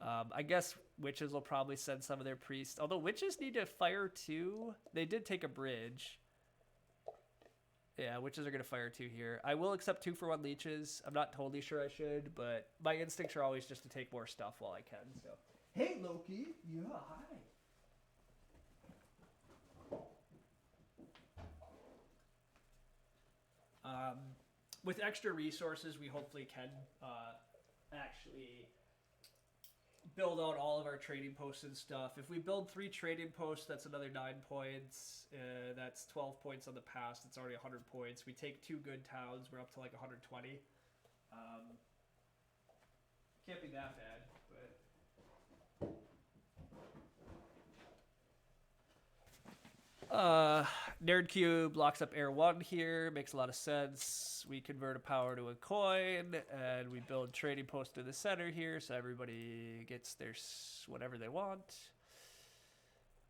I guess Witches will probably send some of their Priests, although Witches need to fire too. They did take a bridge. Yeah, Witches are going to fire 2 here. I will accept 2-for-1 Leeches. I'm not totally sure I should, but my instincts are always just to take more stuff while I can. So, hey, Loki. Yeah, hi. With extra resources, we hopefully can actually build out all of our trading posts and stuff. If we build 3 trading posts, that's another 9 points. That's 12 points on the pass. It's already 100 points. We take 2 good towns. We're up to like 120. Can't be that bad, but... Nerd Cube locks up Air 1 here. Makes a lot of sense. We convert a power to a coin, and we build trading post to the center here, so everybody gets their whatever they want.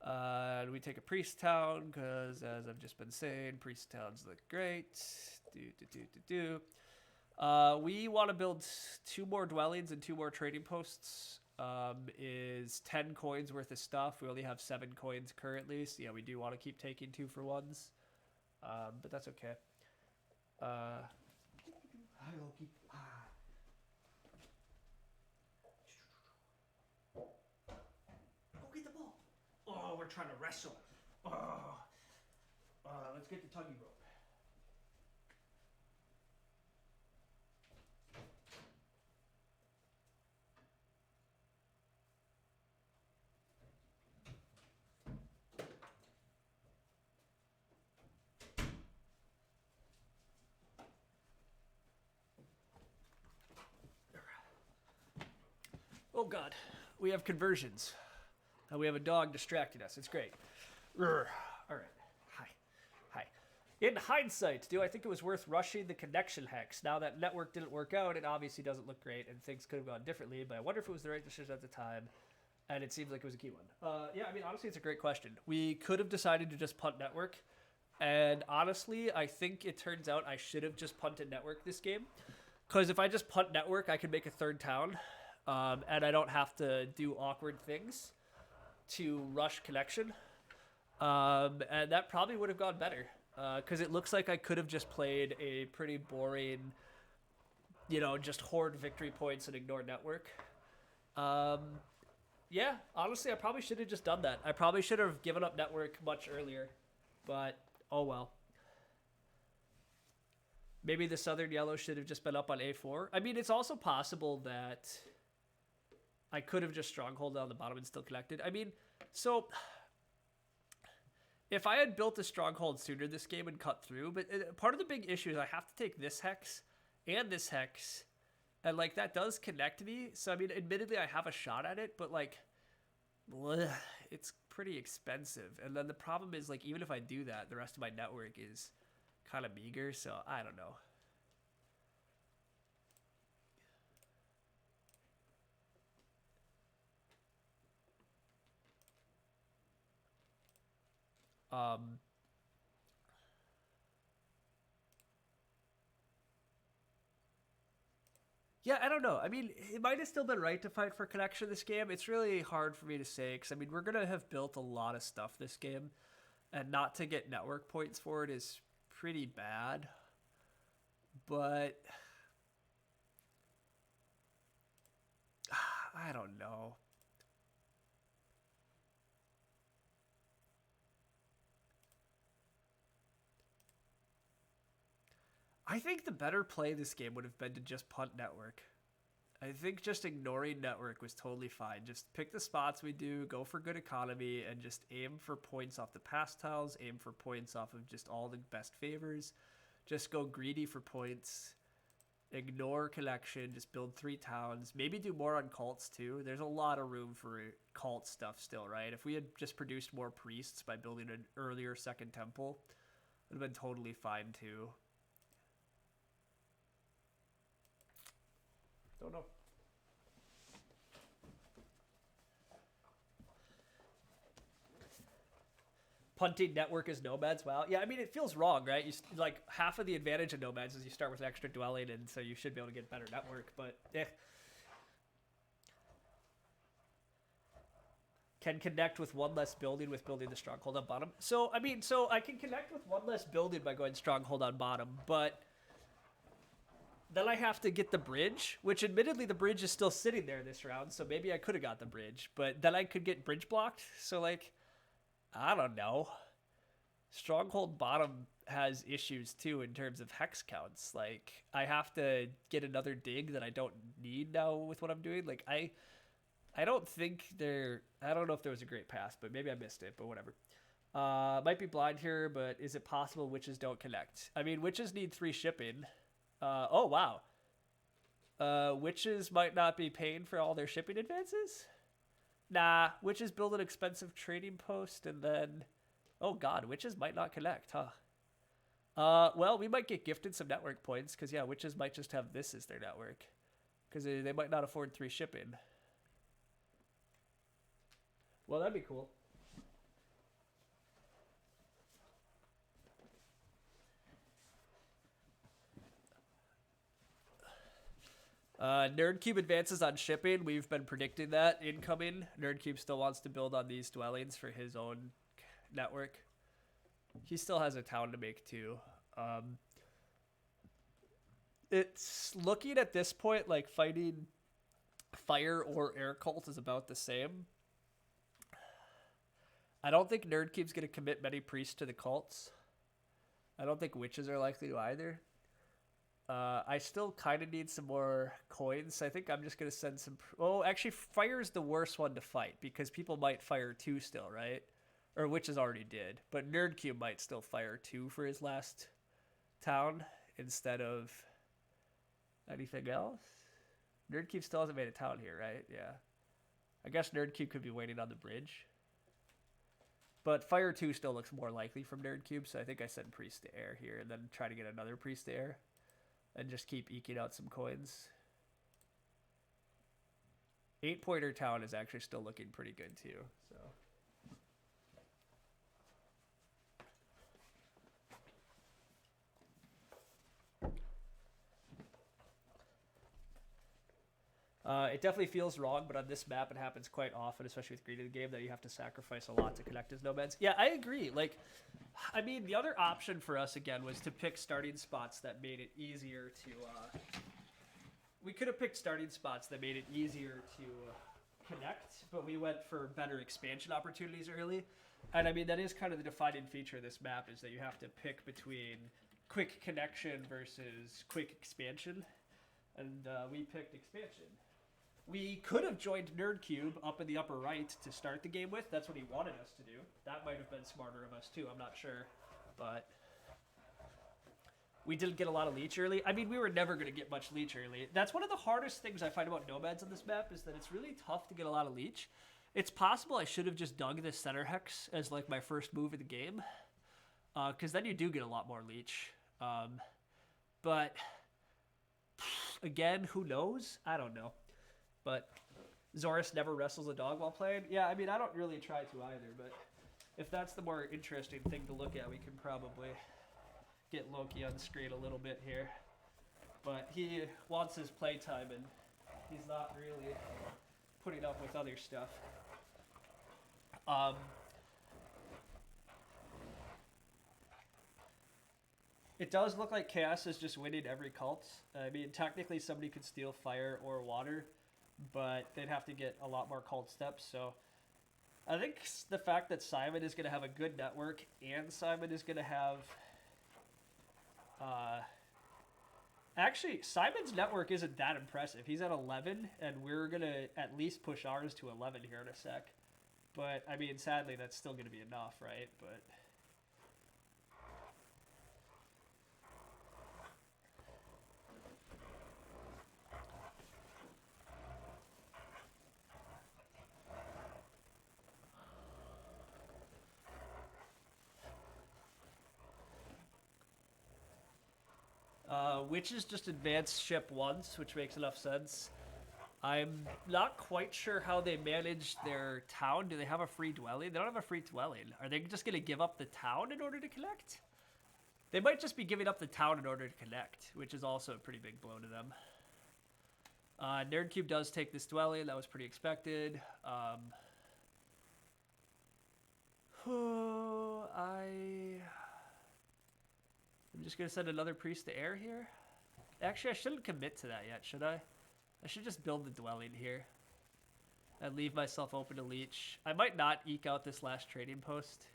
And we take a Priest Town, because as I've just been saying, Priest Towns look great. We want to build 2 more dwellings and 2 more trading posts. Is 10 coins worth of stuff. We only have 7 coins currently, so yeah, we do want to keep taking 2-for-1s. But that's okay. Hi, Loki. Go get the ball. Oh, we're trying to wrestle. Let's get the tuggy rope. Oh God, we have conversions. We have a dog distracting us. It's great. All right. Hi. In hindsight, do I think it was worth rushing the connection hex? Now that network didn't work out, it obviously doesn't look great, and things could have gone differently, but I wonder if it was the right decision at the time, and it seems like it was a key one. Yeah, I mean, honestly, it's a great question. We could have decided to just punt network, and honestly, I think it turns out I should have just punted network this game, because if I just punt network, I could make a 3rd town. And I don't have to do awkward things to rush connection. And that probably would have gone better. Because it looks like I could have just played a pretty boring, just hoard victory points and ignore network. Yeah, honestly, I probably should have just done that. I probably should have given up network much earlier. But, oh well. Maybe the Southern Yellow should have just been up on A4. I mean, it's also possible that I could have just strongholded on the bottom and still collected. I mean, so if I had built a stronghold sooner this game and cut through, but part of the big issue is I have to take this hex and this hex, and like that does connect me. So I mean, admittedly, I have a shot at it, but like, bleh, it's pretty expensive. And then the problem is like, even if I do that, the rest of my network is kind of meager. So I don't know. Yeah, I don't know. I mean, it might have still been right to fight for connection this game. It's really hard for me to say because, I mean, we're going to have built a lot of stuff this game, and not to get network points for it is pretty bad. But I don't know. I think the better play this game would have been to just punt network. I think just ignoring network was totally fine. Just pick the spots we do, go for good economy, and just aim for points off the pass tiles, aim for points off of just all the best favors. Just go greedy for points. Ignore collection, just build 3 towns. Maybe do more on cults too. There's a lot of room for cult stuff still, right? If we had just produced more priests by building an earlier second temple, it would have been totally fine too. Don't know. Punting network as Nomads. Wow. Yeah, I mean, it feels wrong, right? You like half of the advantage of Nomads is you start with an extra dwelling, and so you should be able to get better network. But can connect with 1 less building with building the stronghold on bottom. So I mean, so I can connect with 1 less building by going stronghold on bottom, but then I have to get the bridge, which admittedly the bridge is still sitting there this round, so maybe I could have got the bridge, but then I could get bridge blocked. So like, I don't know. Stronghold bottom has issues too in terms of hex counts. Like, I have to get another dig that I don't need now with what I'm doing. Like, I don't think I don't know if there was a great pass, but maybe I missed it, but whatever. Might be blind here, but is it possible witches don't connect? I mean, witches need 3 shipping. Oh, wow. Witches might not be paying for all their shipping advances? Nah, witches build an expensive trading post and then... Oh god, witches might not connect, huh? Well, we might get gifted some network points, because yeah, witches might just have this as their network. Because they might not afford 3 shipping. Well, that'd be cool. Nerdcube advances on shipping. We've been predicting that incoming. Nerdcube still wants to build on these dwellings for his own network. He still has a town to make too. It's looking at this point like fighting fire or air cult is about the same. I don't think Nerdcube's going to commit many priests to the cults. I don't think witches are likely to either. I still kind of need some more coins. I think I'm just going to send some... Oh, actually, fire's the worst one to fight because people might fire 2 still, right? Or witches already did. But Nerdcube might still fire 2 for his last town instead of anything else. Nerdcube still hasn't made a town here, right? Yeah. I guess Nerdcube could be waiting on the bridge. But fire 2 still looks more likely from Nerdcube, so I think I send priest to air here and then try to get another priest to air. And just keep eking out some coins. 8-pointer town is actually still looking pretty good too. So it definitely feels wrong, but on this map it happens quite often, especially with Green in the game, that you have to sacrifice a lot to connect as Nomads. Yeah, I agree. Like, I mean, the other option for us, again, was to pick starting spots that made it easier to... we could have picked starting spots that made it easier to connect, but we went for better expansion opportunities early. And, I mean, that is kind of the defining feature of this map, is that you have to pick between quick connection versus quick expansion. And we picked expansion. We could have joined NerdCube up in the upper right to start the game with. That's what he wanted us to do. That might have been smarter of us too. I'm not sure, but we didn't get a lot of leech early. I mean, we were never going to get much leech early. That's one of the hardest things I find about Nomads on this map is that it's really tough to get a lot of leech. It's possible I should have just dug this center hex as like my first move of the game, because then you do get a lot more leech. But again, who knows? I don't know. But Zorus never wrestles a dog while playing. Yeah, I mean, I don't really try to either, but if that's the more interesting thing to look at, we can probably get Loki on the screen a little bit here. But he wants his playtime, and he's not really putting up with other stuff. It does look like Chaos is just winning every cult. I mean, technically somebody could steal fire or water, but they'd have to get a lot more cult steps. So I think the fact that Simon is going to have a good network and Simon is going to have... actually, Simon's network isn't that impressive. He's at 11, and we're going to at least push ours to 11 here in a sec. But, I mean, sadly, that's still going to be enough, right? But... Witches just advanced ship once, which makes enough sense. I'm not quite sure how they manage their town. Do they have a free dwelling? They don't have a free dwelling. Are they just going to give up the town in order to connect? They might just be giving up the town in order to connect, which is also a pretty big blow to them. NerdCube does take this dwelling. That was pretty expected. I'm just going to send another priest to air here. Actually, I shouldn't commit to that yet, should I? I should just build the dwelling here and leave myself open to leech. I might not eke out this last trading post,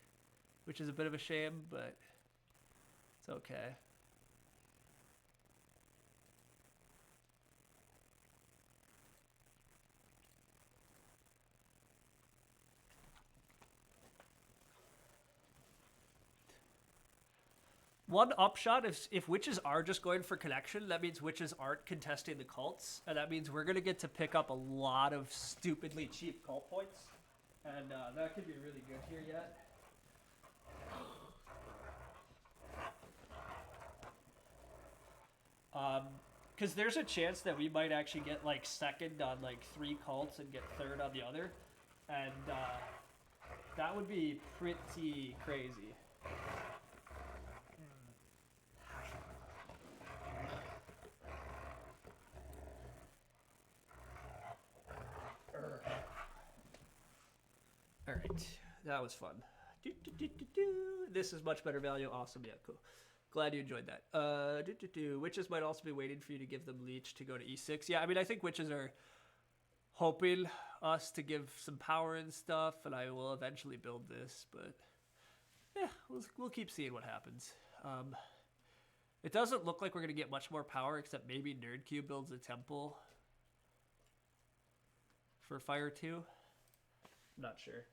which is a bit of a shame, but it's okay. One upshot is if witches are just going for connection, that means witches aren't contesting the cults, and that means we're going to get to pick up a lot of stupidly cheap cult points, and that could be really good here yet. Because there's a chance that we might actually get like second on like 3 cults and get third on the other, and that would be pretty crazy. All right, that was fun. This is much better value. Awesome, yeah, cool. Glad you enjoyed that. Witches might also be waiting for you to give them leech to go to E6. Yeah, I mean, I think witches are hoping us to give some power and stuff, and I will eventually build this, but yeah, we'll keep seeing what happens. It doesn't look like we're going to get much more power, except maybe NerdCube builds a temple for Fire 2. I'm not sure.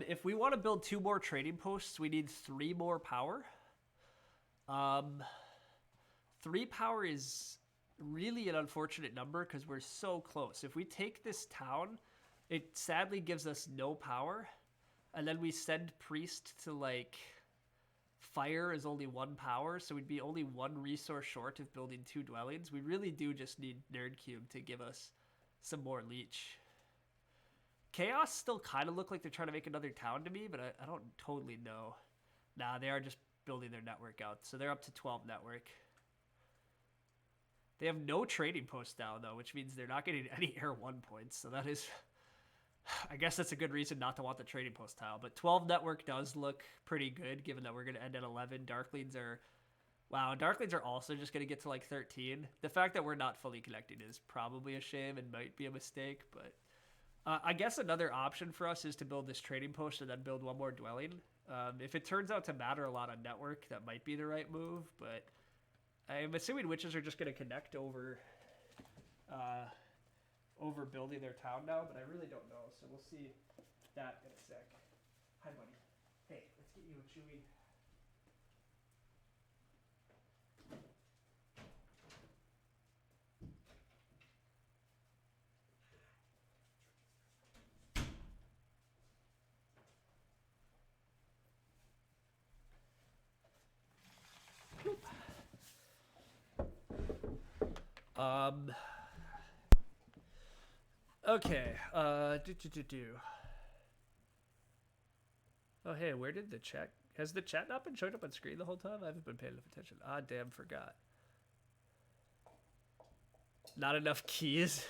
If we want to build 2 more trading posts, we need 3 more power. 3 power is really an unfortunate number because we're so close. If we take this town, it sadly gives us no power. And then we send priest to like fire is only 1 power, so we'd be only 1 resource short of building 2 dwellings. We really do just need NerdCube to give us some more leech. Chaos still kind of look like they're trying to make another town to me, but I don't totally know. Nah, they are just building their network out, so they're up to 12 network. They have no trading posts now, though, which means they're not getting any Air 1 points, so that is... I guess that's a good reason not to want the trading post tile, but 12 network does look pretty good, given that we're going to end at 11. Darklings are... Wow, Darklings are also just going to get to, like, 13. The fact that we're not fully connected is probably a shame and might be a mistake, but... I guess another option for us is to build this trading post and then build one more dwelling. If it turns out to matter a lot on network, that might be the right move, but I'm assuming witches are just going to connect over over building their town now, but I really don't know, so we'll see that in a sec. Hi, buddy. Hey, let's get you a chewy. Okay. Oh, hey, where did the chat? Has the chat not been showing up on screen the whole time? I haven't been paying enough attention. Ah, damn, forgot. Not enough keys.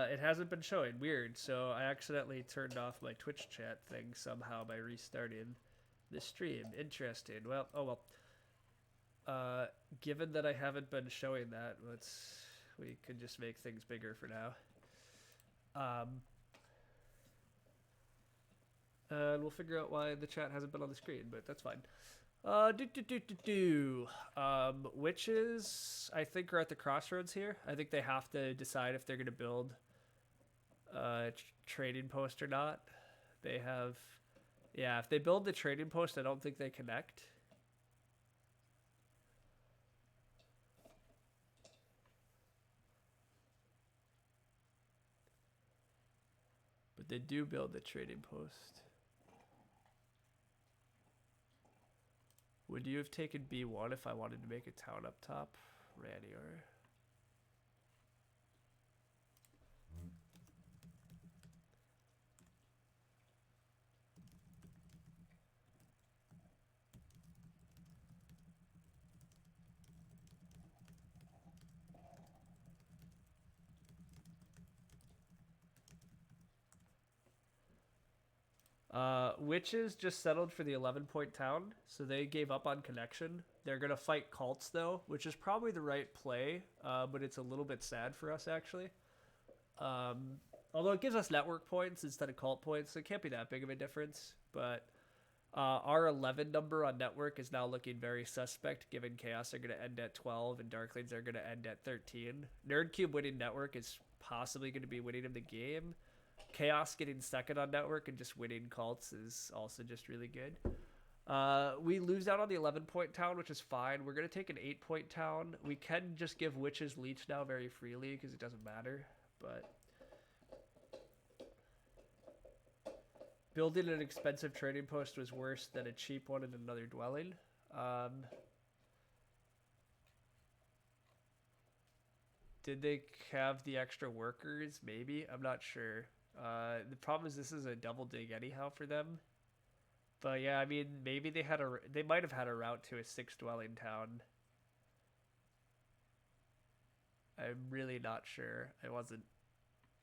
It hasn't been showing. Weird. So I accidentally turned off my Twitch chat thing somehow by restarting the stream. Interesting. Well, oh well. Given that I haven't been showing that, we could just make things bigger for now. And we'll figure out why the chat hasn't been on the screen, but that's fine. Witches, I think, are at the crossroads here. I think they have to decide if they're going to build a trading post or not. They have, yeah, if they build the trading post, I don't think they connect. But they do build the trading post. Would you have taken B1 if I wanted to make a town up top? Ranier. Witches just settled for the 11-point town, so they gave up on connection. They're going to fight cults, though, which is probably the right play, but it's a little bit sad for us, actually. Although it gives us network points instead of cult points, so it can't be that big of a difference. But our 11 number on network is now looking very suspect, given Chaos are going to end at 12 and Darklings are going to end at 13. Nerdcube winning network is possibly going to be winning him the game. Chaos getting second on network and just winning cults is also just really good. We lose out on the 11-point town, which is fine. We're going to take an 8-point town. We can just give witches leech now very freely because it doesn't matter. But building an expensive trading post was worse than a cheap one in another dwelling. Did they have the extra workers? Maybe. I'm not sure. The problem is this is a double dig anyhow for them. But yeah, I mean, maybe they might have had a route to a 6 dwelling town. I'm really not sure. I wasn't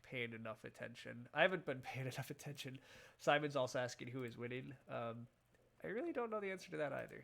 paying enough attention. I haven't been paying enough attention. Simon's also asking who is winning. I really don't know the answer to that either.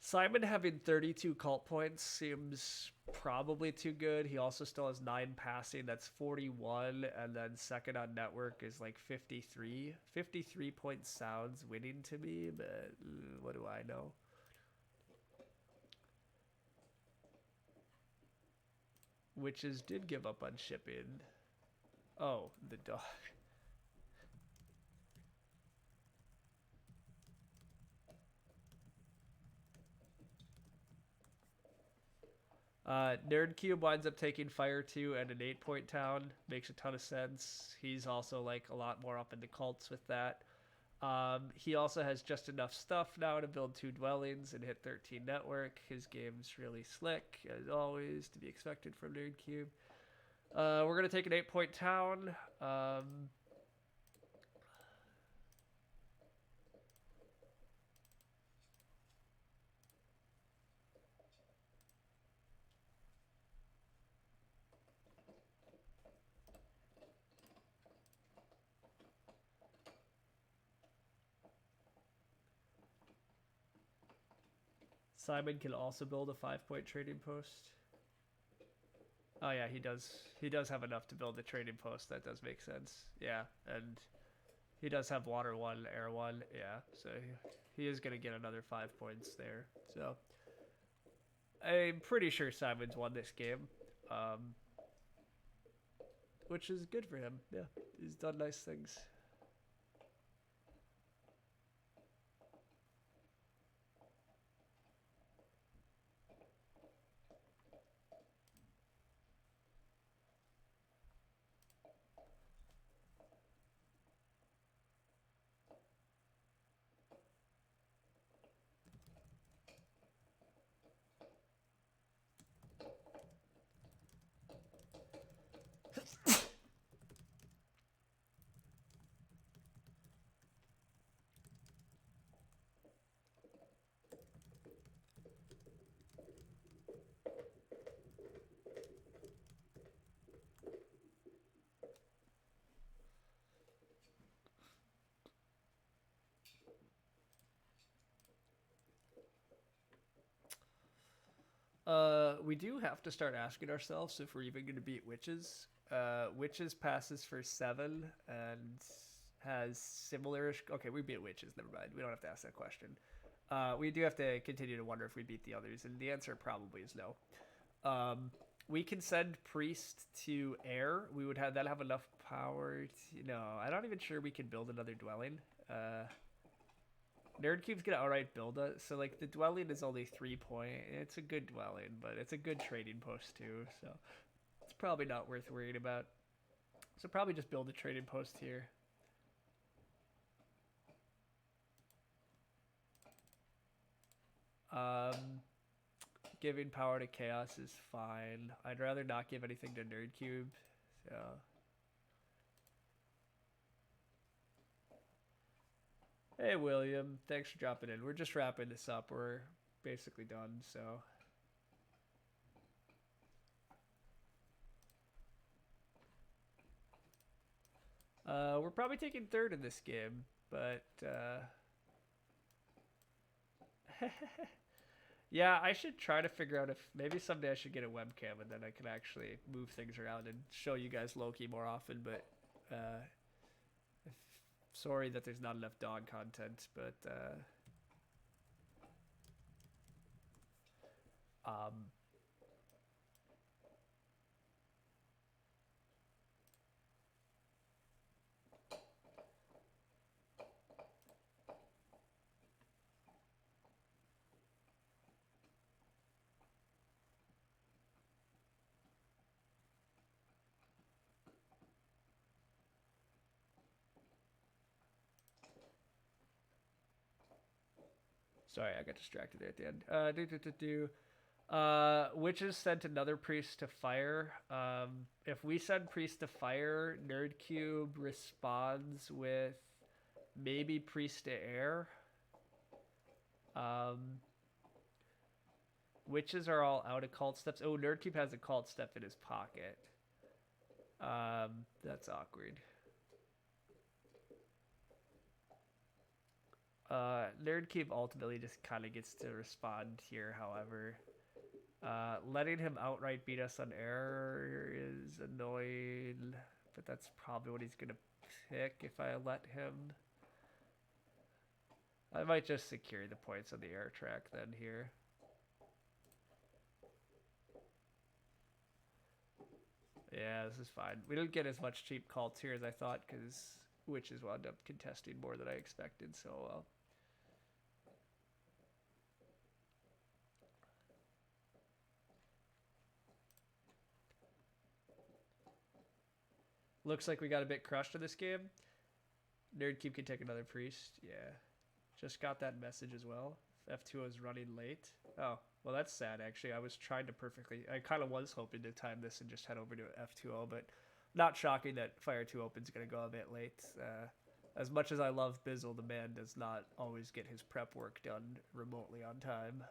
Simon having 32 cult points seems probably too good. He also still has 9 passing. That's 41. And then second on network is like 53. 53 points sounds winning to me, but what do I know? Witches did give up on shipping. Oh, the dog. Nerdcube winds up taking Fire 2 and an 8-point town. Makes a ton of sense. He's also like a lot more up into cults with that. He also has just enough stuff now to build 2 dwellings and hit 13 network. His game's really slick, as always, to be expected from Nerdcube. We're going to take an 8-point town. Simon can also build a 5-point trading post. Oh yeah, he does. He does have enough to build a trading post. That does make sense. Yeah, and he does have water 1, air 1. Yeah, so he is gonna get another 5 points there. So I'm pretty sure Simon's won this game, which is good for him. Yeah, he's done nice things. We do have to start asking ourselves if we're even going to beat Witches. Witches passes for 7 and has similar. Okay, we beat Witches. Never mind. We don't have to ask that question. We do have to continue to wonder if we beat the others, and the answer probably is no. We can send Priest to Air. We would have enough power. No, I'm not even sure we can build another dwelling. Nerdcube's gonna outright build it, so like the dwelling is only 3 point. It's a good dwelling, but it's a good trading post too, so it's probably not worth worrying about. So probably just build a trading post here. Giving power to Chaos is fine. I'd rather not give anything to Nerdcube, so. Hey, William. Thanks for dropping in. We're just wrapping this up. We're basically done, so. We're probably taking 3rd in this game, but, yeah, I should try to figure out if maybe someday I should get a webcam and then I can actually move things around and show you guys Loki more often, but, sorry that there's not enough dog content, but sorry, I got distracted there at the end. Witches sent another priest to fire. If we send priest to fire, Nerdcube responds with maybe priest to air. Witches are all out of cult steps. Oh, Nerdcube has a cult step in his pocket. That's awkward. Nerdcube ultimately just kind of gets to respond here, however. Letting him outright beat us on air is annoying, but that's probably what he's gonna pick if I let him. I might just secure the points on the air track then here. Yeah, this is fine. We don't get as much cheap cults here as I thought because Witches wound up contesting more than I expected, so well. Looks like we got a bit crushed in this game. Nerdcube can take another priest. Yeah. Just got that message as well. F2O is running late. Oh, well, that's sad, actually. I was trying to I kind of was hoping to time this and just head over to F2O, but not shocking that Fire 2 Open's going to go a bit late. As much as I love Bizzle, the man does not always get his prep work done remotely on time.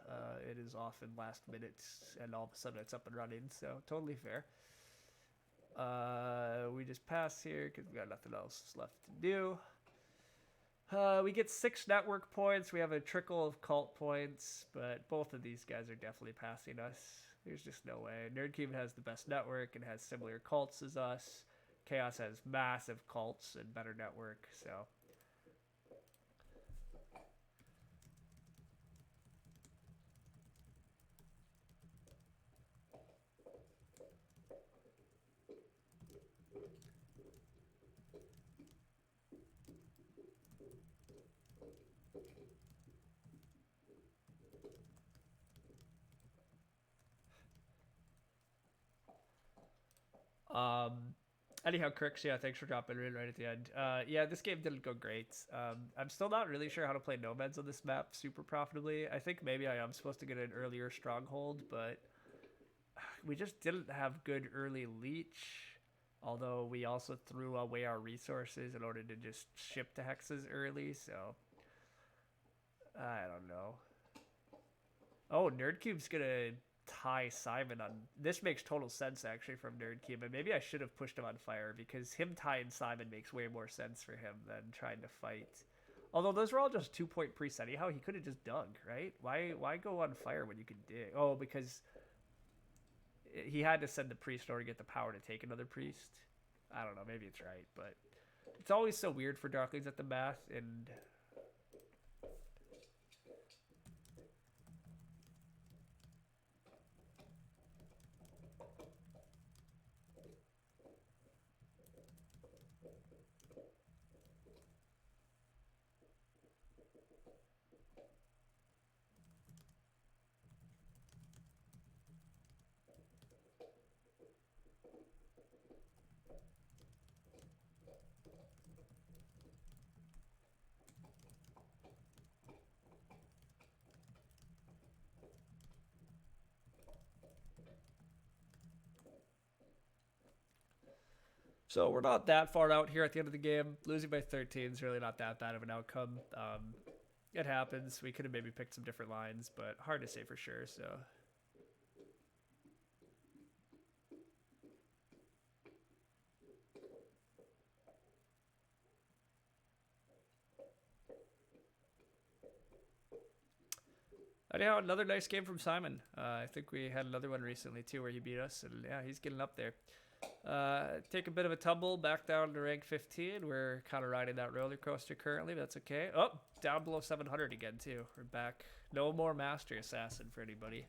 It is often last minute, and all of a sudden it's up and running, so totally fair. We just pass here because we got nothing else left to do. We get 6 network points. We have a trickle of cult points, but both of these guys are definitely passing us. There's just no way. Nerdcube has the best network and has similar cults as us. Chaos has massive cults and better network, so... Anyhow, Crix, yeah, thanks for dropping in right at the end. Yeah, this game didn't go great. I'm still not really sure how to play Nomads on this map super profitably. I think maybe I am supposed to get an earlier stronghold, but we just didn't have good early leech. Although we also threw away our resources in order to just ship the hexes early, so I don't know. Oh, Nerdcube's gonna tie Simon on. This makes total sense actually from Nerdcube, and maybe I should have pushed him on fire because him tying Simon makes way more sense for him than trying to fight. Although those were all just 2-point presets anyhow, he could have just dug, right? Why go on fire when you could dig? Oh, because he had to send the priest in order to get the power to take another priest. I don't know, maybe it's right, but it's always so weird for Darklings at the math, and so we're not that far out here at the end of the game. Losing by 13 is really not that bad of an outcome. It happens. We could have maybe picked some different lines, but hard to say for sure. So anyhow, another nice game from Simon. I think we had another one recently too where he beat us, and yeah, he's getting up there. Take a bit of a tumble back down to rank 15. We're kind of riding that roller coaster currently, but that's okay. Oh, down below 700 again too. We're back. No more Master Assassin for anybody.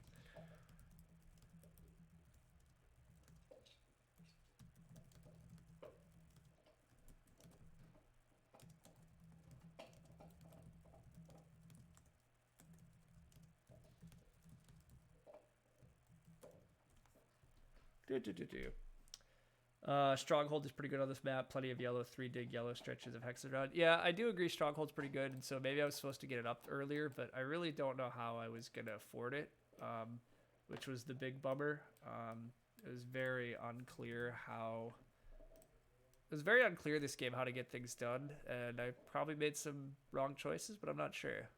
Stronghold is pretty good on this map. Plenty of yellow, 3 dig yellow stretches of hexagon. Yeah, I do agree Stronghold's pretty good, and so maybe I was supposed to get it up earlier, but I really don't know how I was going to afford it, which was the big bummer. It was very unclear how... It was very unclear this game how to get things done, and I probably made some wrong choices, but I'm not sure.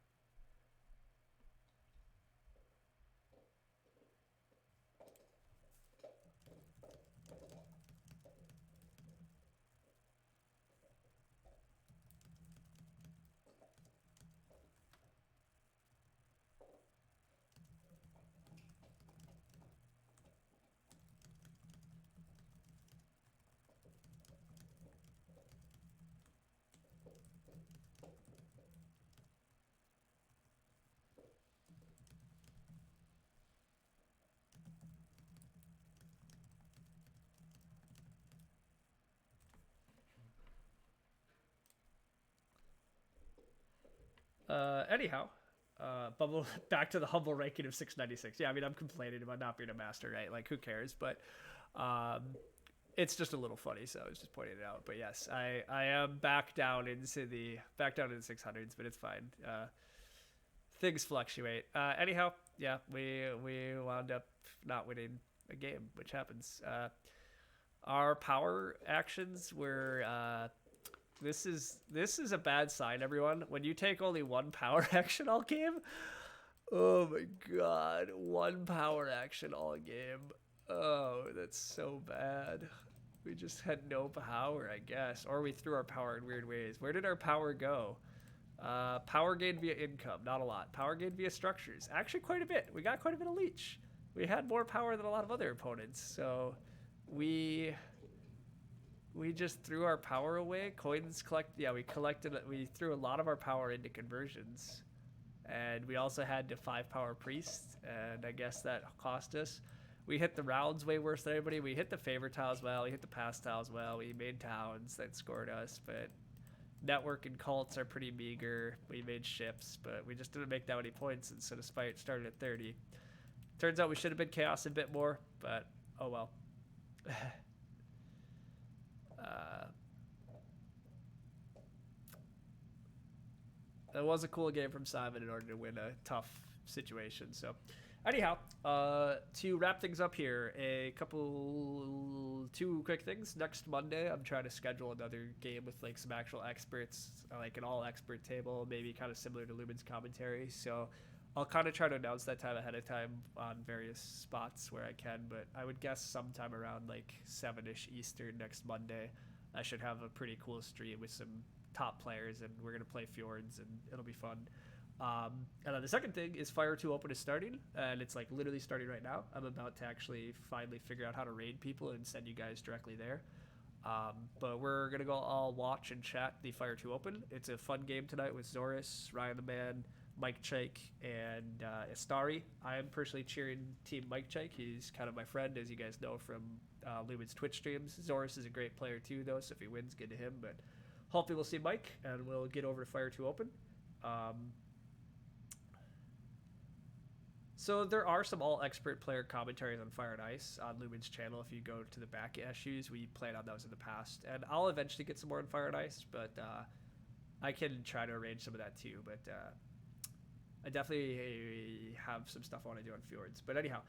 Anyhow, bubble back to the humble ranking of 696. Yeah, I mean, I'm complaining about not being a master, right? Like, who cares? But it's just a little funny, so I was just pointing it out. But yes, I am back down into the 600s, but it's fine. Things fluctuate. Anyhow, yeah, we wound up not winning a game, which happens. Our power actions were. This is a bad sign, everyone. When you take only one power action all game, oh my god, one power action all game. Oh, that's so bad. We just had no power, I guess, or we threw our power in weird ways. Where did our power go? Power gain via income, not a lot. Power gain via structures, actually quite a bit. We got quite a bit of leech. We had more power than a lot of other opponents, so we just threw our power away. Coins we threw a lot of our power into conversions. And we also had the 5 power priest, and I guess that cost us. We hit the rounds way worse than everybody. We hit the favor tiles well, we hit the pass tiles well, we made towns that scored us, but network and cults are pretty meager. We made ships, but we just didn't make that many points, and so despite it started at 30. Turns out we should have been chaos a bit more, but oh well. That was a cool game from Simon in order to win a tough situation. So, anyhow, to wrap things up here, two quick things. Next Monday, I'm trying to schedule another game with like some actual experts, like an all-expert table, maybe kind of similar to Lumen's commentary. So, I'll kind of try to announce that time ahead of time on various spots where I can. But I would guess sometime around like 7-ish Eastern next Monday, I should have a pretty cool stream with some top players, and we're gonna play Fjords, and it'll be fun. And then the second thing is Fire 2 Open is starting, and it's like literally starting right now. I'm about to actually finally figure out how to raid people and send you guys directly there. But we're gonna go all watch and chat the Fire 2 Open. It's a fun game tonight with Zorus, Ryan the Man, Mike Chike, and Istari. I am personally cheering Team Mike Chike. He's kind of my friend, as you guys know from Lumen's Twitch streams. Zorus is a great player too, though, so if he wins, good to him. But hopefully we'll see Mike, and we'll get over to Fire 2 Open. So there are some all-expert player commentaries on Fire and Ice on Lumen's channel. If you go to the back issues, we played on those in the past. And I'll eventually get some more on Fire and Ice, but I can try to arrange some of that too. But I definitely have some stuff I want to do on Fjords. But anyhow,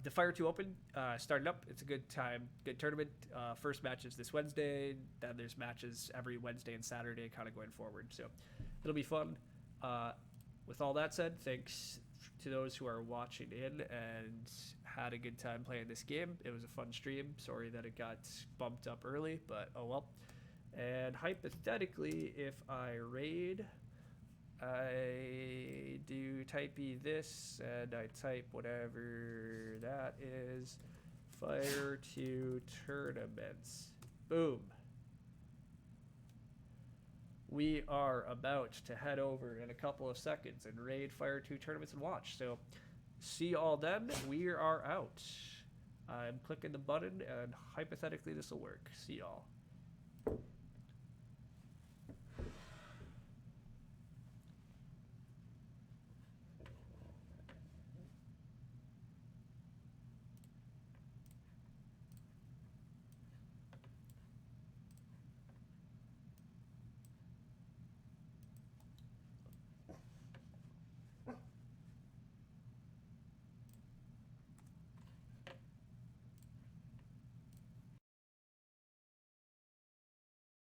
the Fire 2 Open started up. It's a good time, good tournament. First match is this Wednesday. Then there's matches every Wednesday and Saturday kind of going forward. So it'll be fun. With all that said, thanks to those who are watching in and had a good time playing this game. It was a fun stream. Sorry that it got bumped up early, but oh well. And hypothetically, if I raid, I do type this, and I type whatever that is, Fire 2 tournaments. Boom. We are about to head over in a couple of seconds and raid Fire 2 tournaments and watch. So see y'all then. We are out. I'm clicking the button, and hypothetically this will work. See y'all.